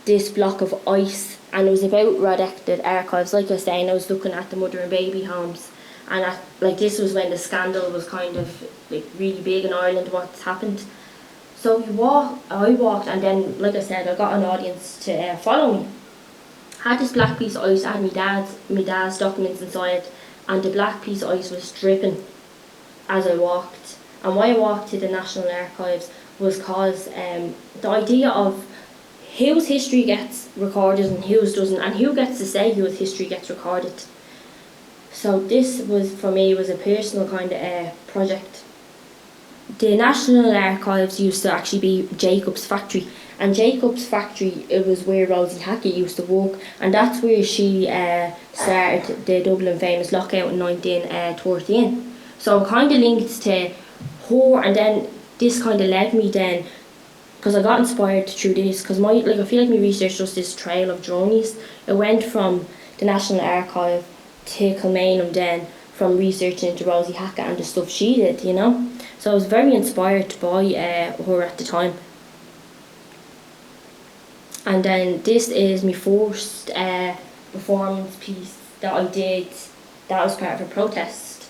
this block of ice, and it was about redacted archives. Like I was saying, I was looking at the mother and baby homes, and this was when the scandal was kind of like really big in Ireland, what's happened. So I walked, and then, like I said, I got an audience to follow me. I had this black piece of ice, I had my dad's documents inside, and the black piece of ice was dripping as I walked. And why I walked to the National Archives was because the idea of whose history gets recorded and whose doesn't, and who gets to say whose history gets recorded. So this was, for me, was a personal kind of project. The National Archives used to actually be Jacob's factory, and Jacob's factory, it was where Rosie Hackett used to work, and that's where she started the Dublin famous lockout in 1913. So it kind of linked to her, and then this kind of led me then, because I got inspired through this, because I feel like my research was this trail of journeys. It went from the National Archive to Kilmainham then, from researching into Rosie Hackett and the stuff she did, you know. So I was very inspired by her at the time. And then this is my first performance piece that I did that was part of a protest.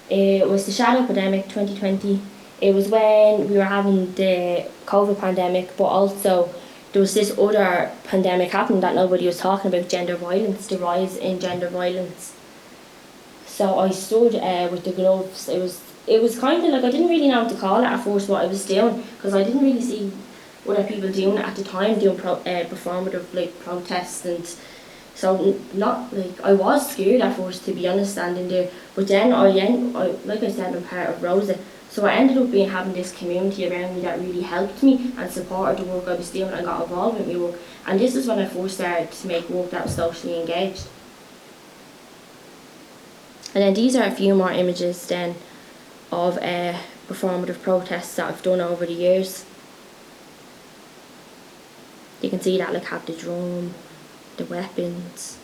It was the Shadow Epidemic 2020. It was when we were having the COVID pandemic, but also there was this other pandemic happening that nobody was talking about, gender violence, the rise in gender violence. So I stood with the gloves. It was kind of like, I didn't really know what to call it at first, what I was doing, because I didn't really see other people doing it at the time, doing performative like protests, and so not like, I was scared at first, to be honest, standing there. But then I like I said, I'm part of Rosa. So I ended up having this community around me that really helped me and supported the work I was doing and got involved with my work. And this is when I first started to make work that was socially engaged. And then these are a few more images then of performative protests that I've done over the years. You can see that like have the drum, the weapons,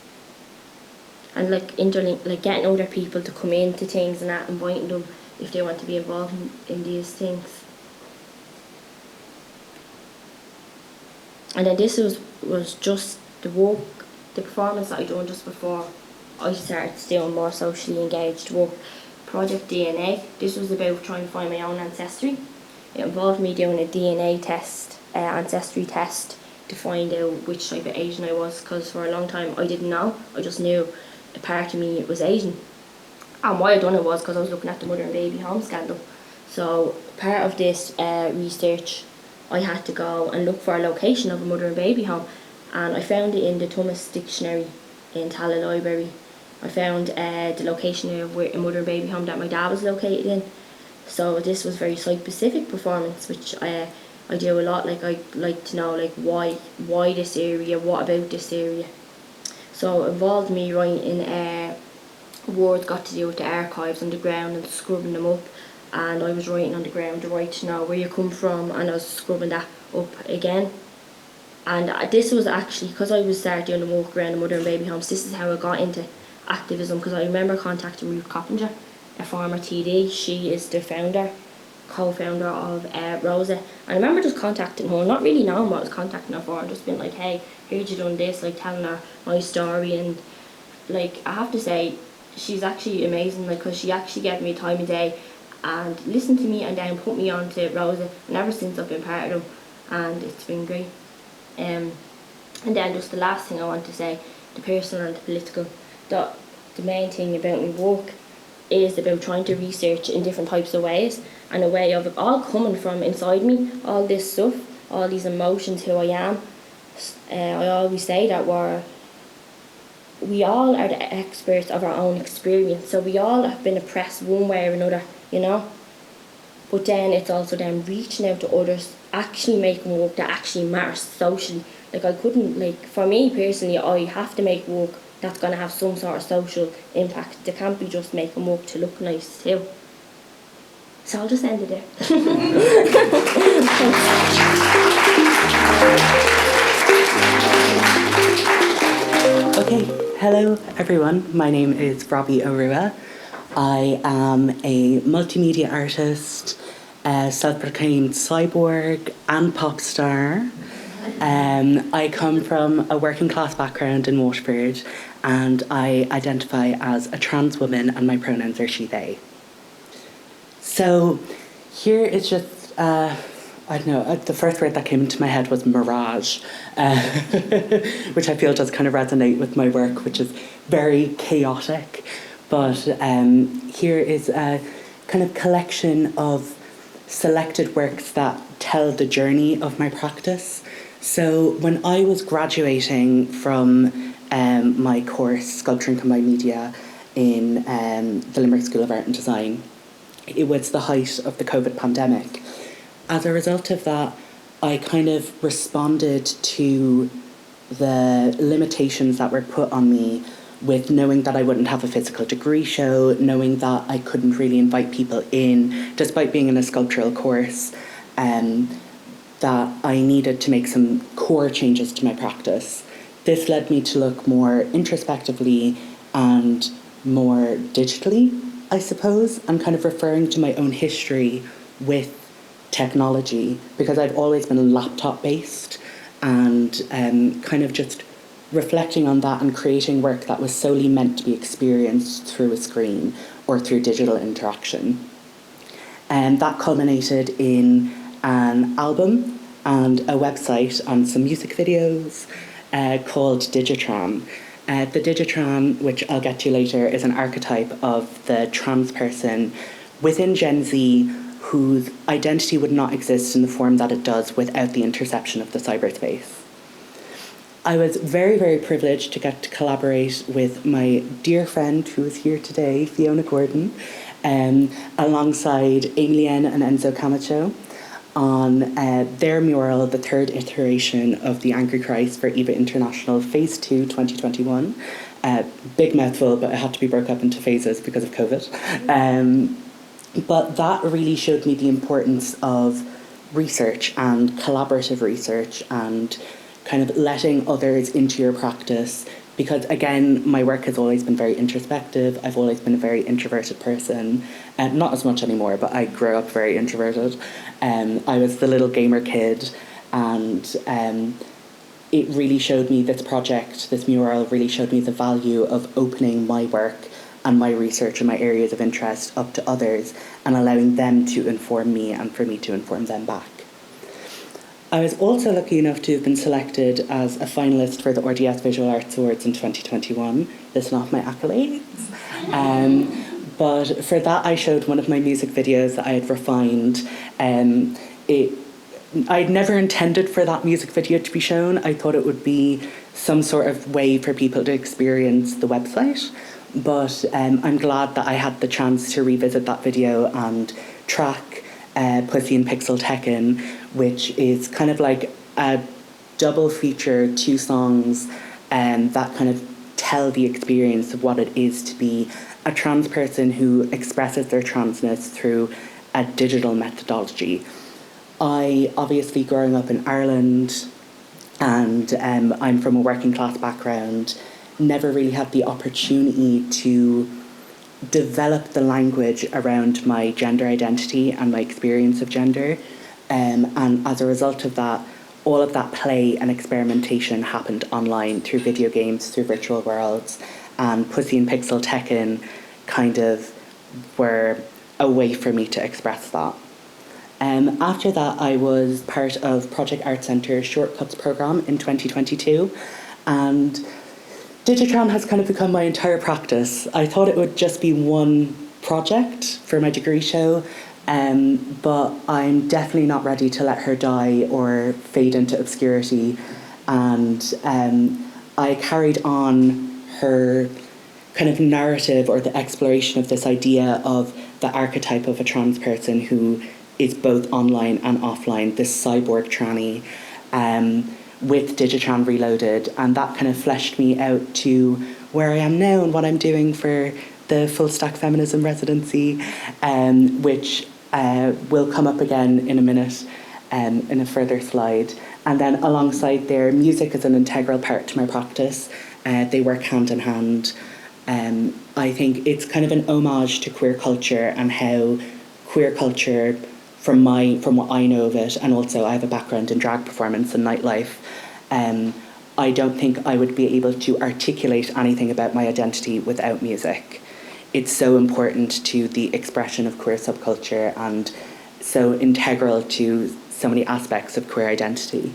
and like getting other people to come into things and that, inviting them if they want to be involved in these things. And then this was just the work, the performance that I done just before I started doing more socially engaged work. Project DNA. This was about trying to find my own ancestry. It involved me doing a DNA test, ancestry test, to find out which type of Asian I was, because for a long time I didn't know. I just knew a part of me was Asian. And why I done it was because I was looking at the mother and baby home scandal. So part of this research, I had to go and look for a location of a mother and baby home, and I found it in the Thomas Dictionary in Tala Library. I found the location of where a mother and baby home that my dad was located in. So this was very site-specific performance, which I do a lot. Like I like to know like why this area, what about this area. So it involved me writing words got to do with the archives on the ground and scrubbing them up, and I was writing on the ground the right to know where you come from, and I was scrubbing that up again. And this was actually, because I was started doing the work around the mother and baby homes, this is how I got into activism, because I remember contacting Ruth Coppinger, a former TD. She is the co-founder of Rosa, and I remember just contacting her, not really knowing what I was contacting her for, and just being like, hey, heard you done this, like telling her my story. And like I have to say, she's actually amazing, like, because she actually gave me time of day and listened to me and then put me on to Rosa, and ever since I've been part of them, and it's been great. And then just the last thing I want to say, the personal and the political, the main thing about my work is about trying to research in different types of ways, and a way of it all coming from inside me, all this stuff, all these emotions, who I am. I always say that we all are the experts of our own experience, so we all have been oppressed one way or another, you know. But then it's also then reaching out to others, actually making work that actually matters socially. Like I couldn't, like for me personally, I have to make work that's going to have some sort of social impact. They can't be just making work to look nice too. So I'll just end it there. Okay, hello everyone. My name is Robbie O'Rua. I am a multimedia artist, a self-proclaimed cyborg and pop star. I come from a working class background in Waterford, and I identify as a trans woman, and my pronouns are she, they. So here is just, I don't know, the first word that came into my head was mirage, which I feel does kind of resonate with my work, which is very chaotic. But here is a kind of collection of selected works that tell the journey of my practice. So when I was graduating from my course, Sculpture and Combined Media, in the Limerick School of Art and Design, it was the height of the COVID pandemic. As a result of that, I kind of responded to the limitations that were put on me with knowing that I wouldn't have a physical degree show, knowing that I couldn't really invite people in, despite being in a sculptural course, that I needed to make some core changes to my practice. This led me to look more introspectively and more digitally, I suppose. I'm kind of referring to my own history with technology, because I've always been laptop based, and kind of just reflecting on that and creating work that was solely meant to be experienced through a screen or through digital interaction. And that culminated in an album and a website and some music videos called Digitran. The Digitran, which I'll get to later, is an archetype of the trans person within Gen Z whose identity would not exist in the form that it does without the interception of the cyberspace. I was very, very privileged to get to collaborate with my dear friend who is here today, Fiona Gordon, alongside Emilienne and Enzo Camacho on their mural, the third iteration of the Angry Christ for EVA International Phase 2 2021. Big mouthful, but it had to be broke up into phases because of COVID. But that really showed me the importance of research and collaborative research and kind of letting others into your practice, because again, my work has always been very introspective. I've always been a very introverted person, not as much anymore, but I grew up very introverted. I was the little gamer kid, and it really showed me, this project, this mural really showed me the value of opening my work and my research and my areas of interest up to others and allowing them to inform me and for me to inform them back. I was also lucky enough to have been selected as a finalist for the RDS Visual Arts Awards in 2021. Listen off my accolades. But for that, I showed one of my music videos that I had refined. I'd never intended for that music video to be shown. I thought it would be some sort of way for people to experience the website. But I'm glad that I had the chance to revisit that video and track Pussy and Pixel Tekken, which is kind of like a double feature, 2 songs that kind of tell the experience of what it is to be a trans person who expresses their transness through a digital methodology. I, obviously growing up in Ireland, and I'm from a working class background, never really had the opportunity to develop the language around my gender identity and my experience of gender. And as a result of that, all of that play and experimentation happened online through video games, through virtual worlds, and Pussy and Pixel Tekken kind of were a way for me to express that. After that, I was part of Project Art Centre's Shortcuts programme in 2022, and Digitron has kind of become my entire practice. I thought it would just be one project for my degree show, but I'm definitely not ready to let her die or fade into obscurity. And I carried on her kind of narrative or the exploration of this idea of the archetype of a trans person who is both online and offline, this cyborg tranny, with Digitron Reloaded, and that kind of fleshed me out to where I am now and what I'm doing for the Full Stack Feminism residency, which will come up again in a minute in a further slide. And then alongside there, music is an integral part to my practice. They work hand in hand. I think it's kind of an homage to queer culture and how queer culture, from what I know of it, and also I have a background in drag performance and nightlife, I don't think I would be able to articulate anything about my identity without music. It's so important to the expression of queer subculture and so integral to so many aspects of queer identity.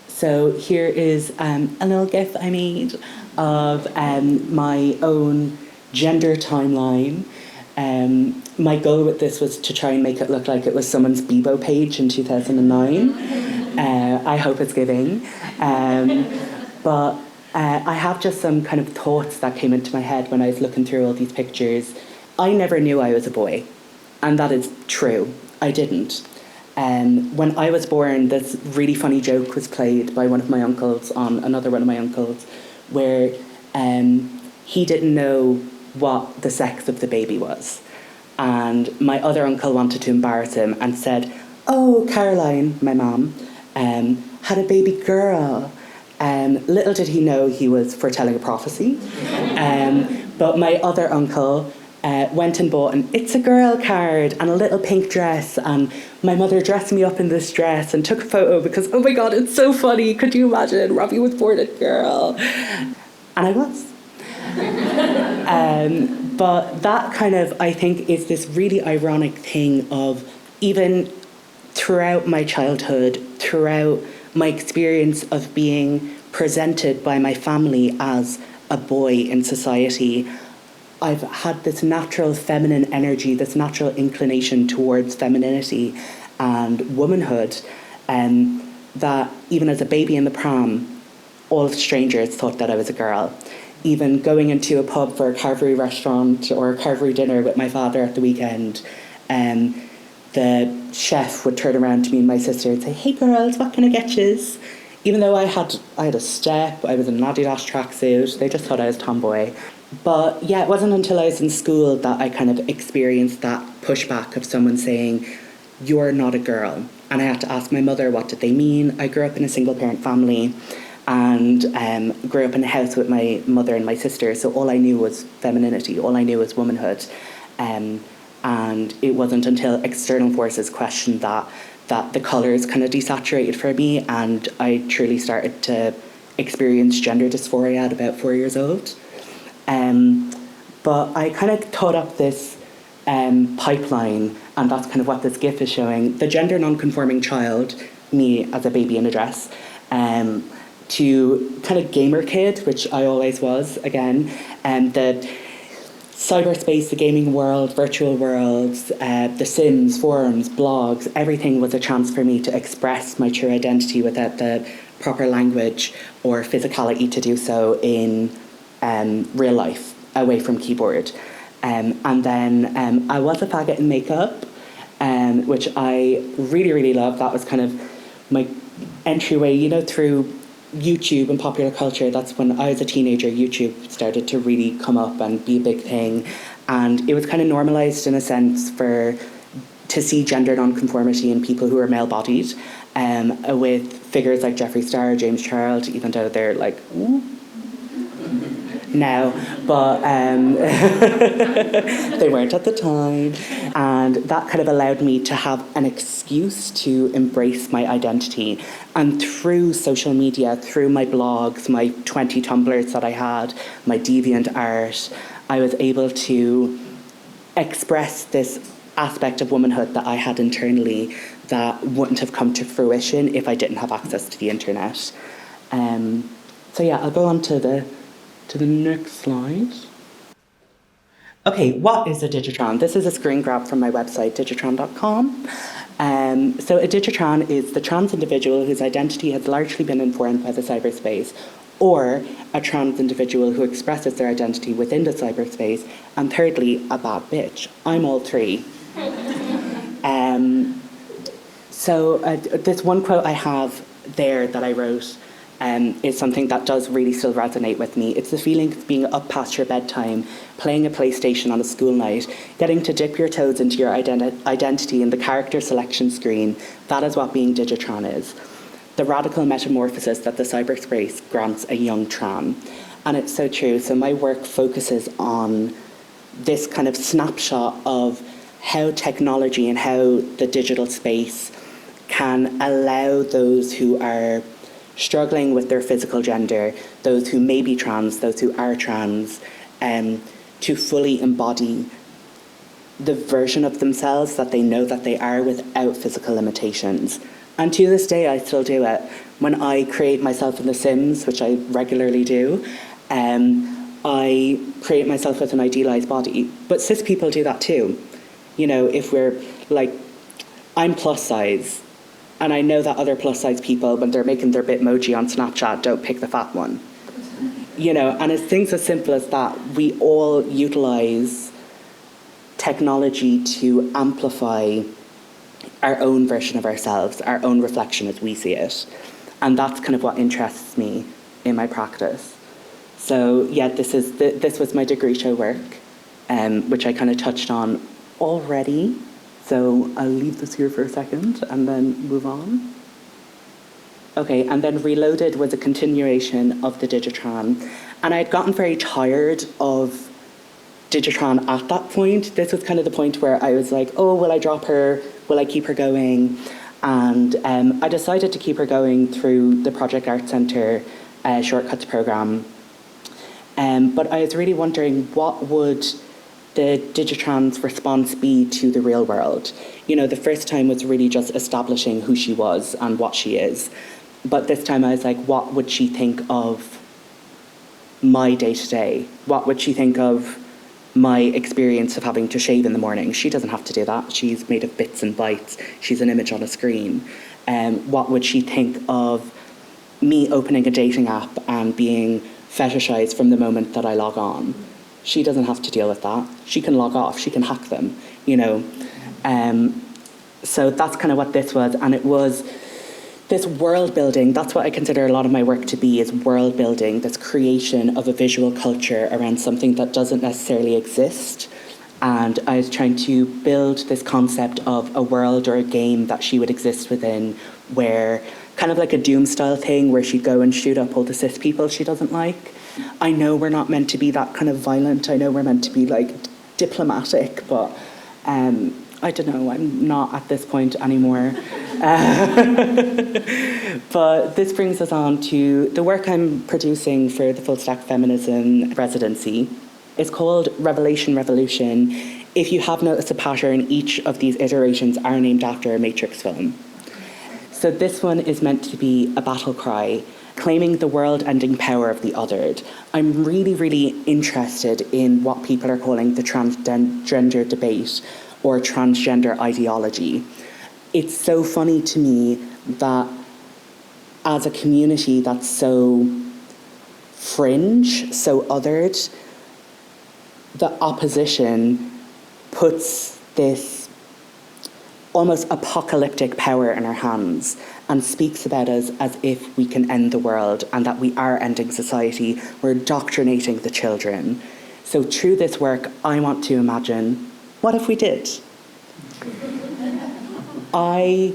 So here is a little GIF I made of my own gender timeline. My goal with this was to try and make it look like it was someone's Bebo page in 2009. I hope it's giving. But I have just some kind of thoughts that came into my head when I was looking through all these pictures. I never knew I was a boy, and that is true. I didn't. When I was born, this really funny joke was played by one of my uncles on another one of my uncles, where he didn't know what the sex of the baby was. And my other uncle wanted to embarrass him and said, "Oh, Caroline," my mum, "had a baby girl." Little did he know he was foretelling a prophecy. But my other uncle went and bought an "It's a Girl" card and a little pink dress, and my mother dressed me up in this dress and took a photo because, oh my God, it's so funny. Could you imagine? Robbie was born a girl. And I was. But that kind of, I think, is this really ironic thing of even throughout my childhood, throughout my experience of being presented by my family as a boy in society, I've had this natural feminine energy, this natural inclination towards femininity and womanhood, that even as a baby in the pram, all strangers thought that I was a girl. even going into a pub for a carvery restaurant or a carvery dinner with my father at the weekend, the chef would turn around to me and my sister and say, "Hey girls, what can I get yous?" Even though I had a step, I was in an Adidas tracksuit, they just thought I was tomboy. But yeah, it wasn't until I was in school that I kind of experienced that pushback of someone saying, "You're not a girl." And I had to ask my mother, what did they mean? I grew up in a single parent family and grew up in a house with my mother and my sister, so all I knew was femininity, all I knew was womanhood. And it wasn't until external forces questioned that the colours kind of desaturated for me, and I truly started to experience gender dysphoria at about 4 years old. But I kind of thought up this pipeline, and that's kind of what this GIF is showing. The gender non-conforming child, me as a baby in a dress, to kind of gamer kid, which I always was, again, the cyberspace, the gaming world, virtual worlds, the Sims, forums, blogs, everything was a chance for me to express my true identity without the proper language or physicality to do so in real life, away from keyboard. And then I was a faggot in makeup, which I really, really loved. That was kind of my entryway, you know, through YouTube and popular culture. That's when I was a teenager, YouTube started to really come up and be a big thing. And it was kind of normalised in a sense to see gender non-conformity in people who are male-bodied, with figures like Jeffree Star, James Charles, even though they're like, ooh, now, but they weren't at the time. And that kind of allowed me to have an excuse to embrace my identity. And through social media, through my blogs, my 20 Tumblrs that I had, my deviant art, I was able to express this aspect of womanhood that I had internally that wouldn't have come to fruition if I didn't have access to the internet. So yeah, I'll go on to the next slide. Okay, what is a digitron? This is a screen grab from my website, digitron.com. So a digitron is the trans individual whose identity has largely been informed by the cyberspace, or a trans individual who expresses their identity within the cyberspace, and thirdly, a bad bitch. I'm all three. So this one quote I have there that I wrote is something that does really still resonate with me. It's the feeling of being up past your bedtime, playing a PlayStation on a school night, getting to dip your toes into your identity in the character selection screen. That is what being digitron is. The radical metamorphosis that the cyberspace grants a young tran. And it's so true. So my work focuses on this kind of snapshot of how technology and how the digital space can allow those who are struggling with their physical gender, those who may be trans, those who are trans, to fully embody the version of themselves that they know that they are without physical limitations. And to this day, I still do it. When I create myself in The Sims, which I regularly do, I create myself with an idealised body. But cis people do that too. You know, if we're like, I'm plus size, and I know that other plus size people, when they're making their Bitmoji on Snapchat, don't pick the fat one. You know, and it's things as simple as that. We all utilise technology to amplify our own version of ourselves, our own reflection as we see it. And that's kind of what interests me in my practice. So yeah, this was my degree show work, which I kind of touched on already. So I'll leave this here for a second and then move on. Okay, and then Reloaded was a continuation of the Digitron. And I had gotten very tired of Digitron at that point. This was kind of the point where I was like, oh, will I drop her? Will I keep her going? And I decided to keep her going through the Project Art Centre Shortcuts programme. But I was really wondering, what would the Digitron's response be to the real world? You know, the first time was really just establishing who she was and what she is. But this time I was like, what would she think of my day-to-day? What would she think of my experience of having to shave in the morning? She doesn't have to do that. She's made of bits and bytes. She's an image on a screen. What would she think of me opening a dating app and being fetishized from the moment that I log on. She doesn't have to deal with that. She can log off. She can hack them, you know. So that's kind of what this was. And it was this world building. That's what I consider a lot of my work to be, is world building, this creation of a visual culture around something that doesn't necessarily exist. And I was trying to build this concept of a world or a game that she would exist within, where kind of like a Doom style thing, where she'd go and shoot up all the cis people she doesn't like. I know we're not meant to be that kind of violent. I know we're meant to be like diplomatic, but I don't know, I'm not at this point anymore. But this brings us on to the work I'm producing for the Full Stack Feminism residency. It's called Revelation Revolution. If you have noticed a pattern, each of these iterations are named after a Matrix film. So this one is meant to be a battle cry, claiming the world-ending power of the othered. I'm really, really interested in what people are calling the transgender debate or transgender ideology. It's so funny to me that as a community that's so fringe, so othered, the opposition puts this almost apocalyptic power in our hands and speaks about us as if we can end the world and that we are ending society. We're indoctrinating the children. So through this work, I want to imagine, what if we did? I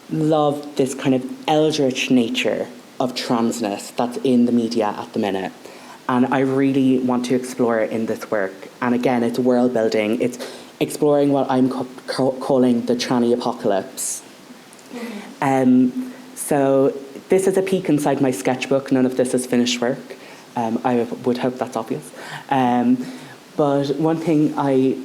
love this kind of eldritch nature of transness that's in the media at the minute. And I really want to explore it in this work. And again, it's world building. It's exploring what I'm calling the tranny apocalypse. So this is a peek inside my sketchbook. None of this is finished work. I would hope that's obvious. But one thing I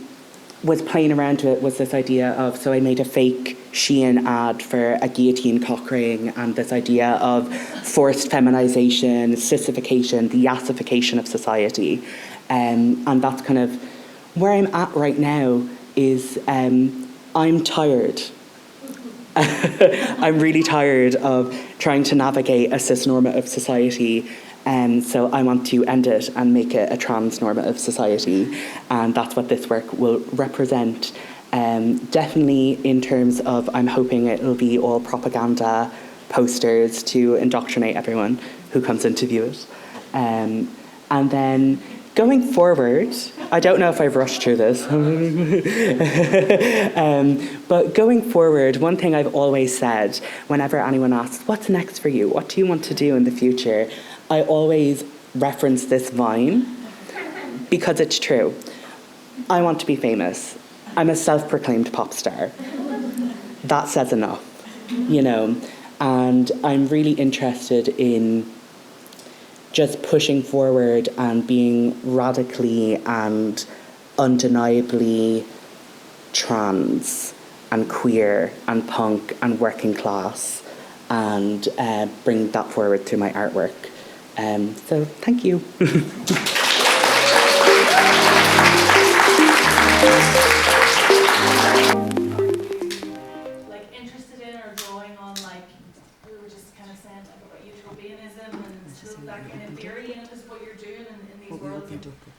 was playing around with was this idea of, so I made a fake Shein ad for a guillotine cock ring, and this idea of forced feminization, sissification, the yassification of society. And that's kind of where I'm at right now. Is I'm tired. I'm really tired of trying to navigate a cis-normative society. So I want to end it and make it a trans-normative society. And that's what this work will represent. Definitely in terms of, I'm hoping it'll be all propaganda posters to indoctrinate everyone who comes in to view it. And then going forward, I don't know if I've rushed through this, but going forward, one thing I've always said whenever anyone asks, what's next for you? What do you want to do in the future? I always reference this Vine because it's true. I want to be famous. I'm a self-proclaimed pop star. That says enough, you know, and I'm really interested in just pushing forward and being radically and undeniably trans and queer and punk and working class, and bring that forward through my artwork. So thank you. Like interested in or drawing on, like we were just kind of saying like about utopianism and sort of that kind of theory, you know, just what you're doing in these worlds.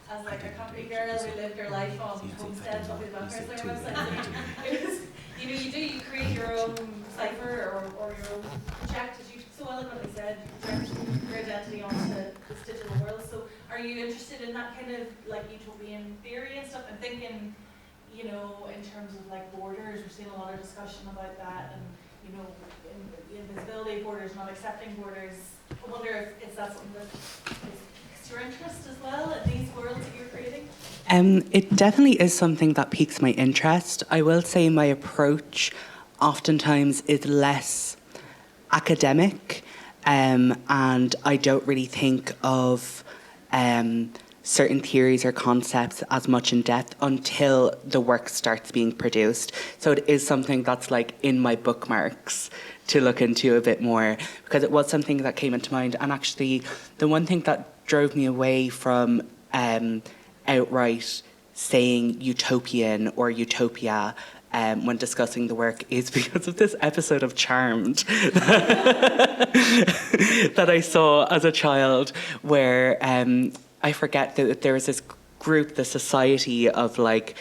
As like a country girl who lived her life on homestead, talking about her website. It was, you know, you create your own cipher or your own project, as you so eloquently said, you project your identity onto this digital world. So are you interested in that kind of like utopian theory and stuff, and thinking, you know, in terms of like borders? We're seeing a lot of discussion about that, and you know, invisibility, borders, not accepting borders. I wonder if that's something that piques your interest as well in these worlds that you're creating? It definitely is something that piques my interest. I will say my approach oftentimes is less academic, and I don't really think of certain theories or concepts as much in depth until the work starts being produced. So it is something that's like in my bookmarks to look into a bit more, because it was something that came into mind. And actually, the one thing that drove me away from outright saying utopian or utopia when discussing the work is because of this episode of Charmed that I saw as a child, where I forget that there was this group, the society of like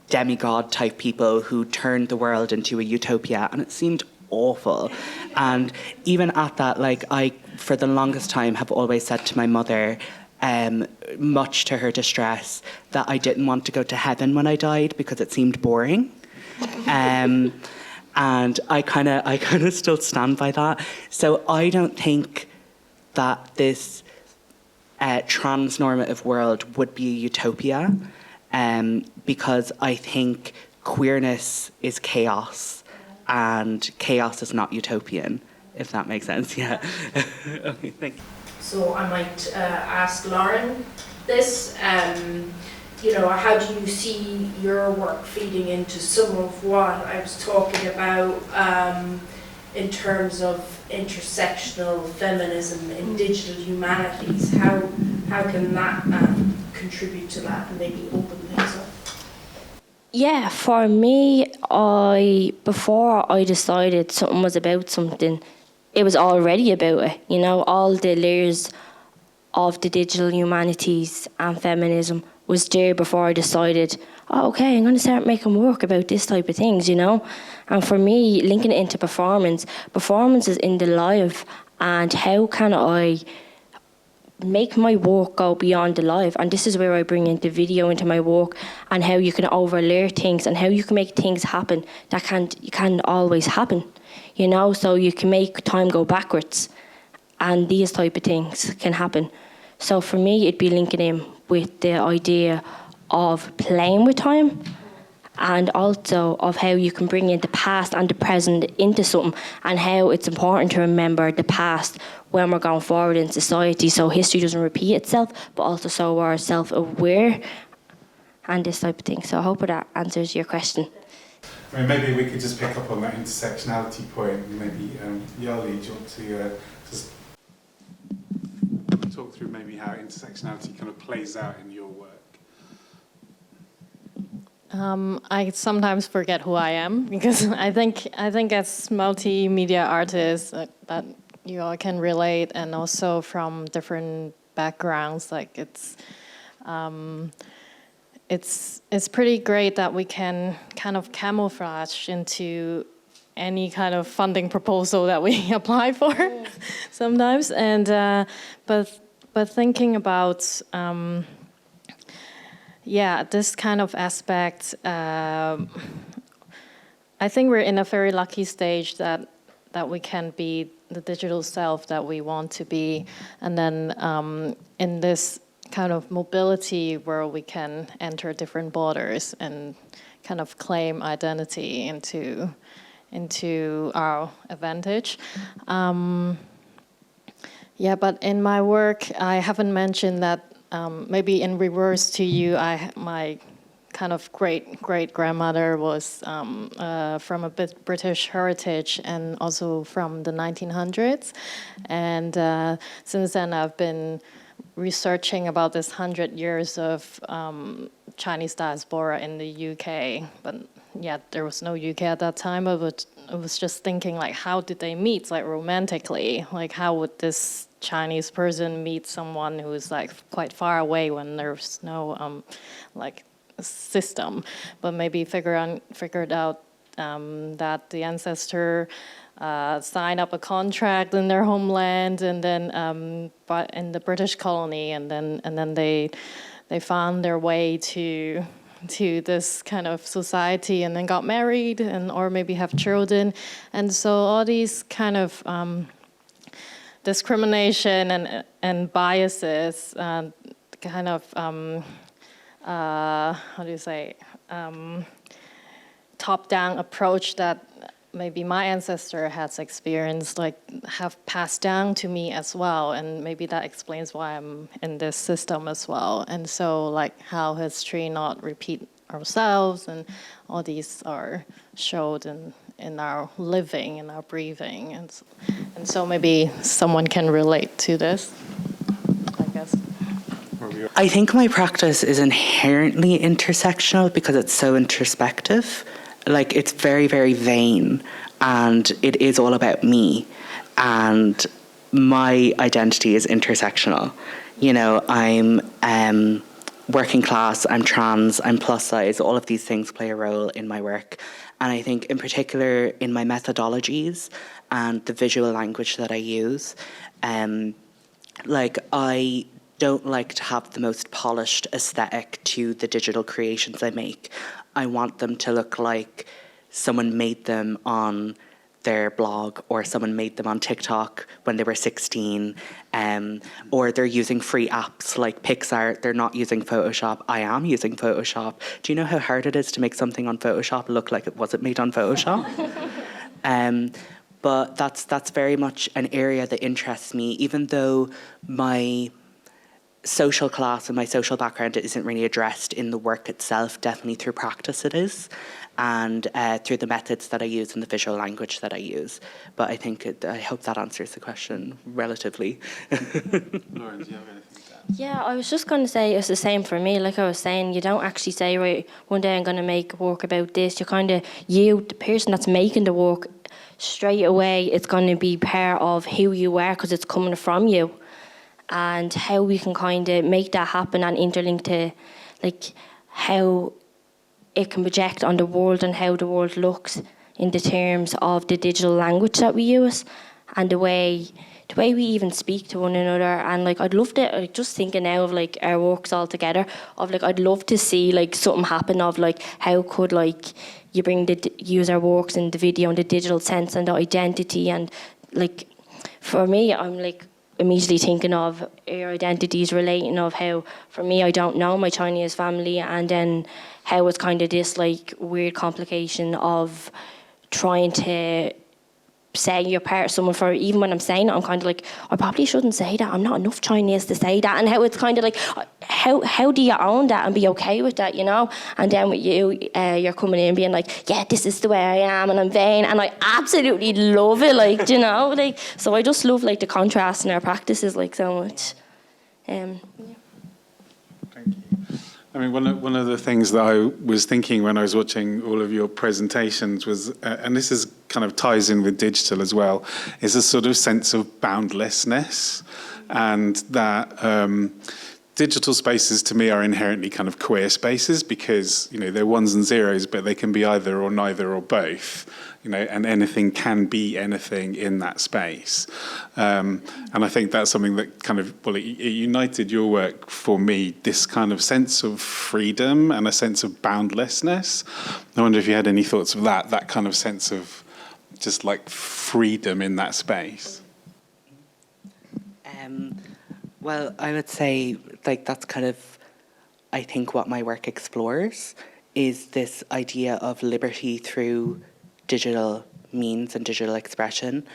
demigod type people who turned the world into a utopia, and it seemed awful. And even at that, like, I for the longest time have always said to my mother, much to her distress, that I didn't want to go to heaven when I died because it seemed boring. And I kind of still stand by that. So I don't think that this transnormative world would be a utopia, because I think queerness is chaos, and chaos is not utopian, if that makes sense. Yeah. Okay, thank you. So I might ask Lauren this. How do you see your work feeding into some of what I was talking about in terms of intersectional feminism in digital humanities? How can that contribute to that and maybe open things up? Yeah, for me, before I decided something was about something, it was already about it. You know, all the layers of the digital humanities and feminism was there before I decided, oh, okay, I'm going to start making work about this type of things, you know. And for me, linking it into performance is in the live, and how can I make my work go beyond the live? And this is where I bring into video into my work, and how you can overlay things and how you can make things happen that can't always happen, you know. So you can make time go backwards, and these type of things can happen. So for me, it'd be linking in with the idea of playing with time, and also of how you can bring in the past and the present into something, and how it's important to remember the past when we're going forward in society, so history doesn't repeat itself, but also so we're self-aware and this type of thing. So I hope that answers your question. I mean, maybe we could just pick up on that intersectionality point. Maybe Yali, do you want to just talk through maybe how intersectionality kind of plays out in your work? I sometimes forget who I am, because I think as multimedia artists that you all can relate, and also from different backgrounds, like it's pretty great that we can kind of camouflage into any kind of funding proposal that we apply for sometimes, and but thinking about this kind of aspect, I think we're in a very lucky stage that we can be the digital self that we want to be, and then in this kind of mobility where we can enter different borders and kind of claim identity into our advantage. But in my work, I haven't mentioned that maybe in reverse to you, my kind of great-grandmother was from a British heritage, and also from the 1900s. And since then, I've been researching about this 100 years of Chinese diaspora in the UK. But yeah, there was no UK at that time, but I was just thinking, like, how did they meet, like, romantically? Like, how would this Chinese person meet someone who's, like, quite far away when there's no, like, system? But maybe figured out that the ancestor signed up a contract in their homeland, and then but in the British colony, and then they found their way to this kind of society, and then got married, or maybe have children. And so all these kind of discrimination and biases, kind of how do you say, top-down approach that maybe my ancestor has experienced, like, have passed down to me as well, and maybe that explains why I'm in this system as well. And so, like, how history not repeat ourselves, and all these are showed in our living, in our breathing, and so maybe someone can relate to this, I guess. I think my practice is inherently intersectional because it's so introspective. like, it's very, very vain, and it is all about me. And my identity is intersectional. You know, I'm working class, I'm trans, I'm plus size. All of these things play a role in my work. And I think in particular in my methodologies and the visual language that I use, like, I don't like to have the most polished aesthetic to the digital creations I make. I want them to look like someone made them on their blog, or someone made them on TikTok when they were 16, or they're using free apps like Pixar. They're not using Photoshop. I am using Photoshop. Do you know how hard it is to make something on Photoshop look like it wasn't made on Photoshop? But that's very much an area that interests me, even though my social class and my social background isn't really addressed in the work itself. Definitely through practice it is, and through the methods that I use and the visual language that I use. But I think I hope that answers the question relatively. Lauren, do you have anything to add? Yeah, I was just going to say it's the same for me. Like I was saying, you don't actually say, right, one day I'm going to make work about this. You, the person that's making the work, straight away it's going to be part of who you are because it's coming from you. And how we can kind of make that happen and interlink to, like, how it can project on the world and how the world looks in the terms of the digital language that we use and the way we even speak to one another. And like, I'd love to, like, just thinking now of like our works all together, of like, I'd love to see like something happen of like, how could like you use our works in the video and the digital sense and the identity. And like, for me, I'm like immediately thinking of our identities relating of how, for me, I don't know my Chinese family, and then how it's kind of this like weird complication of trying to say you're part of someone. For even when I'm saying it, I'm kind of like, I probably shouldn't say that. I'm not enough Chinese to say that. And how it's kind of like, how do you own that and be okay with that, you know? And then with you, you're coming in being like, yeah, this is the way I am, and I'm vain, and I absolutely love it, like, you know, like. So I just love like the contrast in our practices like so much. Yeah. Thank you. I mean, one of the things that I was thinking when I was watching all of your presentations was, and this is kind of ties in with digital as well, is a sort of sense of boundlessness, and that digital spaces to me are inherently kind of queer spaces because, you know, they're ones and zeros, but they can be either or neither or both. You know, and anything can be anything in that space. And I think that's something that kind of, well, it united your work for me, this kind of sense of freedom and a sense of boundlessness. I wonder if you had any thoughts of that kind of sense of just like freedom in that space. Well, I would say like that's kind of, I think, what my work explores is this idea of liberty through digital means and digital expression.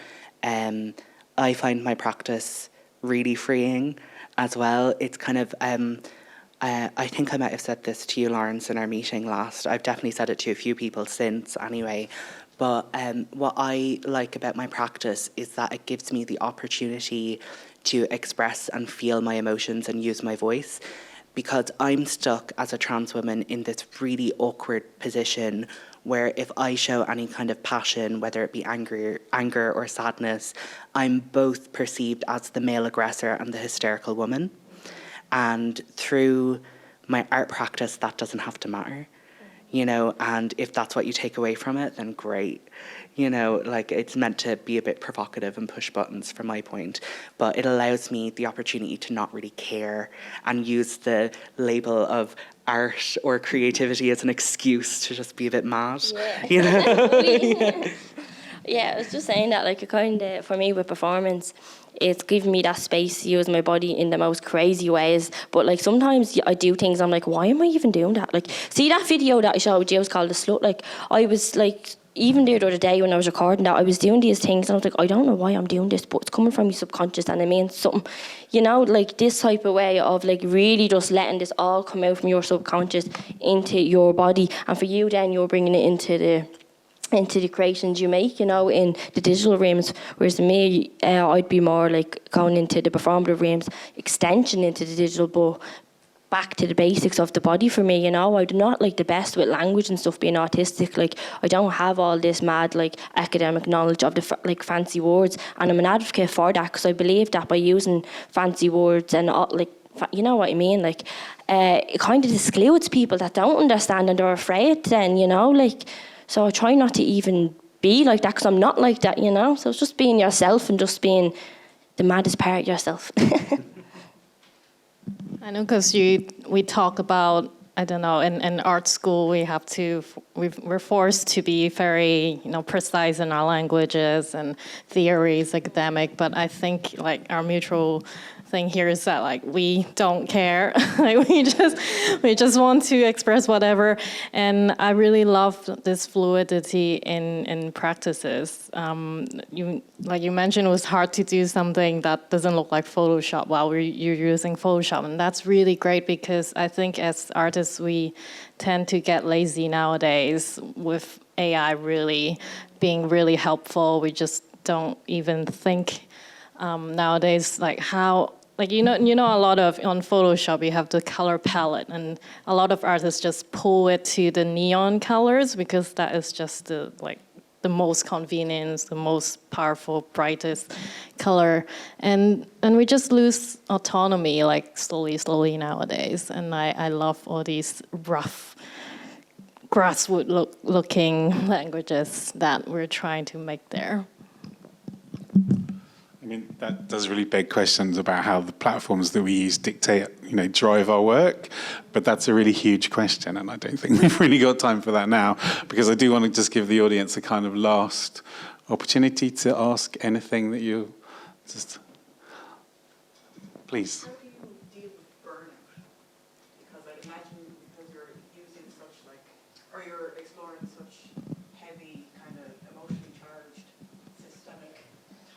I find my practice really freeing as well. It's kind of, I think I might have said this to you, Lawrence, in our meeting last. I've definitely said it to a few people since anyway. But what I like about my practice is that it gives me the opportunity to express and feel my emotions and use my voice, because I'm stuck as a trans woman in this really awkward position where if I show any kind of passion, whether it be anger or sadness, I'm both perceived as the male aggressor and the hysterical woman. And through my art practice, that doesn't have to matter, you know, and if that's what you take away from it, then great. You know, like, it's meant to be a bit provocative and push buttons from my point, but it allows me the opportunity to not really care and use the label of art or creativity as an excuse to just be a bit mad, you know? Yeah, I was just saying that, like, it kind of, for me with performance, it's giving me that space to use my body in the most crazy ways. But like, sometimes I do things, I'm like, why am I even doing that? Like, see that video that I showed you was called The Slut? Like, I was like, even the other day when I was recording that, I was doing these things and I was like, I don't know why I'm doing this, but it's coming from my subconscious and it means something, you know, like this type of way of like really just letting this all come out from your subconscious into your body. And for you then, you're bringing it into the creations you make, you know, in the digital realms. Whereas me, I'd be more like going into the performative realms, extension into the digital, but back to the basics of the body for me, you know. I'm not like the best with language and stuff being autistic. Like, I don't have all this mad like academic knowledge of the like fancy words, and I'm an advocate for that because I believe that by using fancy words and like, you know what I mean, like it kind of excludes people that don't understand and they're afraid then, you know, like, so I try not to even be like that because I'm not like that, you know. So it's just being yourself and just being the maddest part of yourself. I know, because we talk about, I don't know, in art school we're forced to be very, you know, precise in our languages and theories, academic. But I think like our mutual thing here is that like we don't care. Like we just want to express whatever. And I really love this fluidity in practices. You mentioned, it was hard to do something that doesn't look like Photoshop while you're using Photoshop, and that's really great because I think as artists we tend to get lazy nowadays with AI really being really helpful. We just don't even think nowadays like how, like, you know a lot of on Photoshop you have the color palette, and a lot of artists just pull it to the neon colors because that is just the most convenient, the most powerful, brightest color, and we just lose autonomy like slowly nowadays. And I love all these rough grassroots looking languages that we're trying to make there. I mean, that does really beg questions about how the platforms that we use dictate, you know, drive our work. But that's a really huge question, and I don't think we've really got time for that now, because I do want to just give the audience a kind of last opportunity to ask anything that you just... Please. How do you deal with burnout? Because I'd imagine because you're using such or you're exploring such heavy kind of emotionally charged systemic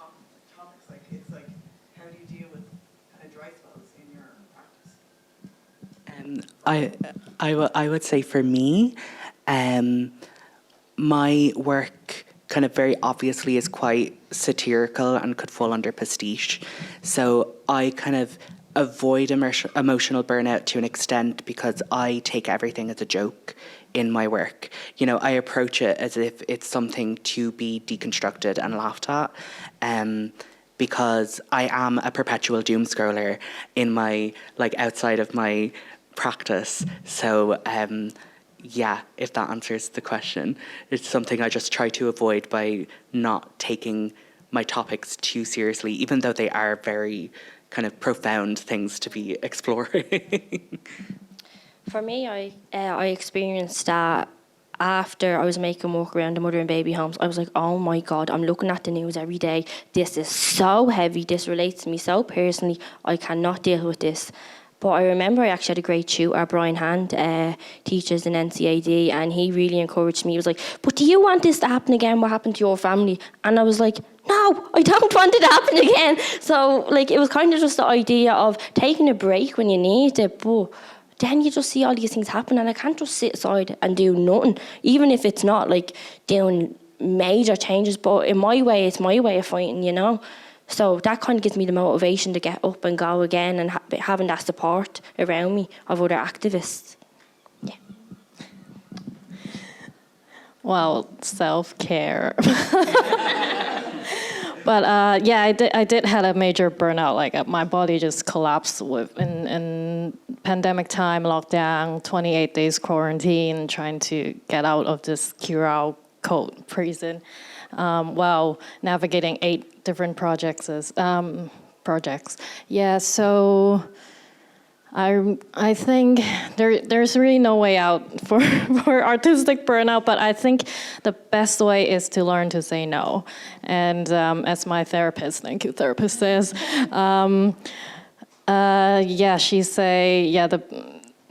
topics, it's like, how do you deal with kind of dry spells in your practice? I would say for me, my work kind of very obviously is quite satirical and could fall under pastiche. So I kind of avoid emotional burnout to an extent because I take everything as a joke in my work. You know, I approach it as if it's something to be deconstructed and laughed at. Because I am a perpetual doom scroller in my, outside of my practice. So, yeah, if that answers the question, it's something I just try to avoid by not taking my topics too seriously, even though they are very kind of profound things to be exploring. For me, I experienced that after I was making work around the mother and baby homes. I was like, oh my God, I'm looking at the news every day. This is so heavy. This relates to me so personally. I cannot deal with this. But I remember I actually had a great tutor, Brian Hand, teaches in NCAD, and he really encouraged me. He was like, but do you want this to happen again? What happened to your family? And I was like, no, I don't want it to happen again. So, it was kind of just the idea of taking a break when you need it, but then you just see all these things happen, and I can't just sit aside and do nothing, even if it's not doing major changes. But in my way, it's my way of fighting, you know. So that kind of gives me the motivation to get up and go again, and having that support around me of other activists. Yeah. Well, self-care. But yeah, I did had a major burnout. My body just collapsed in pandemic time, lockdown, 28 days quarantine, trying to get out of this Curao code prison, while navigating 8 different projects. Yeah, so I think there's really no way out for artistic burnout, but I think the best way is to learn to say no. And as my therapist, thank you, therapist says, she say,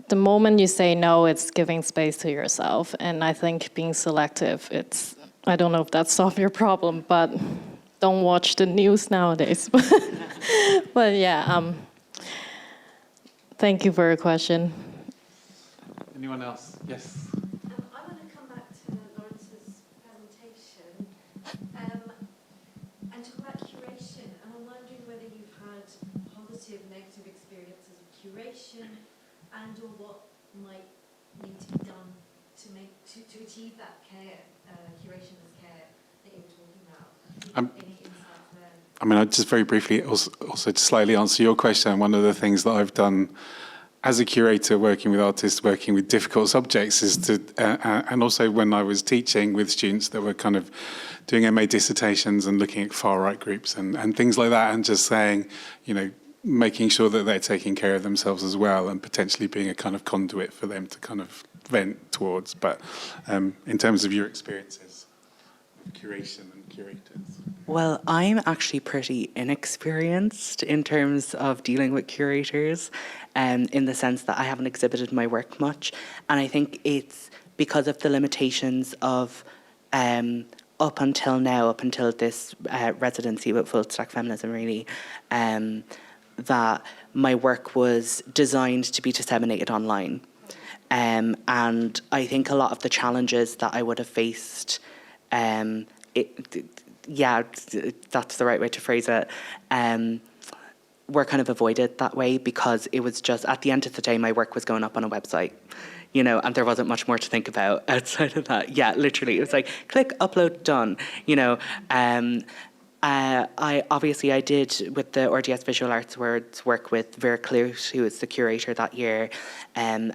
the moment you say no, it's giving space to yourself. And I think being selective, I don't know if that solves your problem, but don't watch the news nowadays. But yeah, thank you for your question. Anyone else? Yes. I want to come back to Lawrence's presentation and talk about curation. And I'm wondering whether you've had positive, negative experiences of curation, and or what might need to be done to make to achieve that care, curation as care that you were talking about? Any insights there? I mean, I'd just very briefly also to slightly answer your question. One of the things that I've done as a curator, working with artists, working with difficult subjects, is to, and also when I was teaching with students that were kind of doing MA dissertations and looking at far-right groups and things like that, and just saying, you know, making sure that they're taking care of themselves as well, and potentially being a kind of conduit for them to kind of vent towards. But in terms of your experiences of curation and curators? Well, I'm actually pretty inexperienced in terms of dealing with curators, in the sense that I haven't exhibited my work much. And I think it's because of the limitations of up until now, up until this residency with Full Stack Feminism, really, that my work was designed to be disseminated online. And I think a lot of the challenges that I would have faced, yeah, that's the right way to phrase it, were kind of avoided that way, because it was just, at the end of the day, my work was going up on a website, you know, and there wasn't much more to think about outside of that. Yeah, literally, it was like, click, upload, done, you know. I did, with the RDS Visual Arts Awards, work with Vera Clute, who was the curator that year, and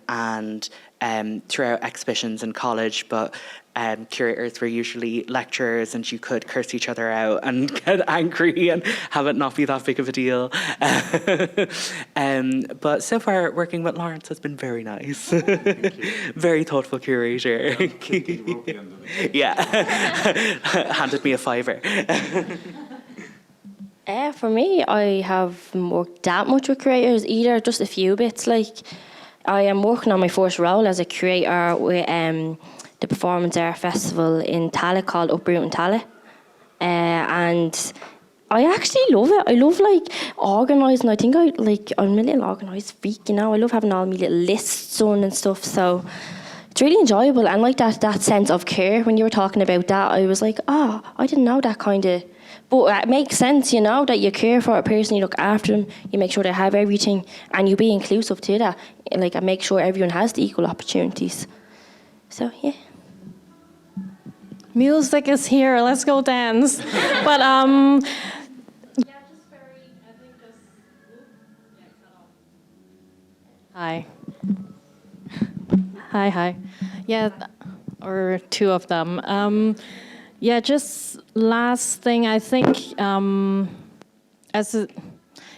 throughout exhibitions in college, but curators were usually lecturers, and you could curse each other out and get angry and have it not be that big of a deal. But so far, working with Lawrence has been very nice. Very thoughtful curator. Yeah. Handed me a $5. For me, I haven't worked that much with curators either, just a few bits. Like, I am working on my first role as a curator with the Performance Art Festival in Tallaght called Uproot in Tallaght. And I actually love it. I love, like, organising. I think I'm a little organised freak, you know. I love having all my little lists done and stuff, so it's really enjoyable. And like that sense of care, when you were talking about that, I was like, I didn't know that kind of. But it makes sense, you know, that you care for a person, you look after them, you make sure they have everything, and you be inclusive to that. Like, and make sure everyone has the equal opportunities. So, yeah. Music is here. Let's go dance. But Yeah, just very, I think just, yeah, cut off. Hi. Hi. Yeah, or two of them. Yeah, just last thing, I think,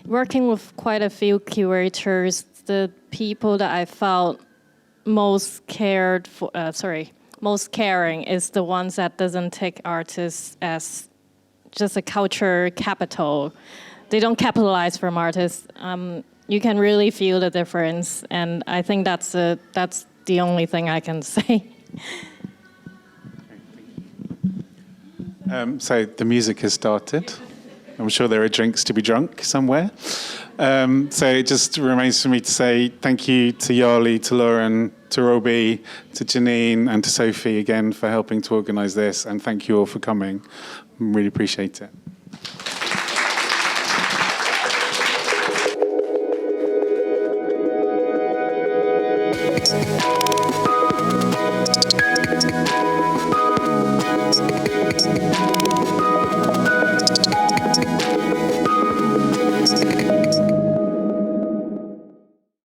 working with quite a few curators, the people that I felt most caring is the ones that doesn't take artists as just a culture capital. They don't capitalize from artists. You can really feel the difference, and I think that's the only thing I can say. So the music has started. I'm sure there are drinks to be drunk somewhere. So it just remains for me to say thank you to Yali, to Lauren, to Robbie, to Janine, and to Sophie again for helping to organise this, and thank you all for coming. Really appreciate it.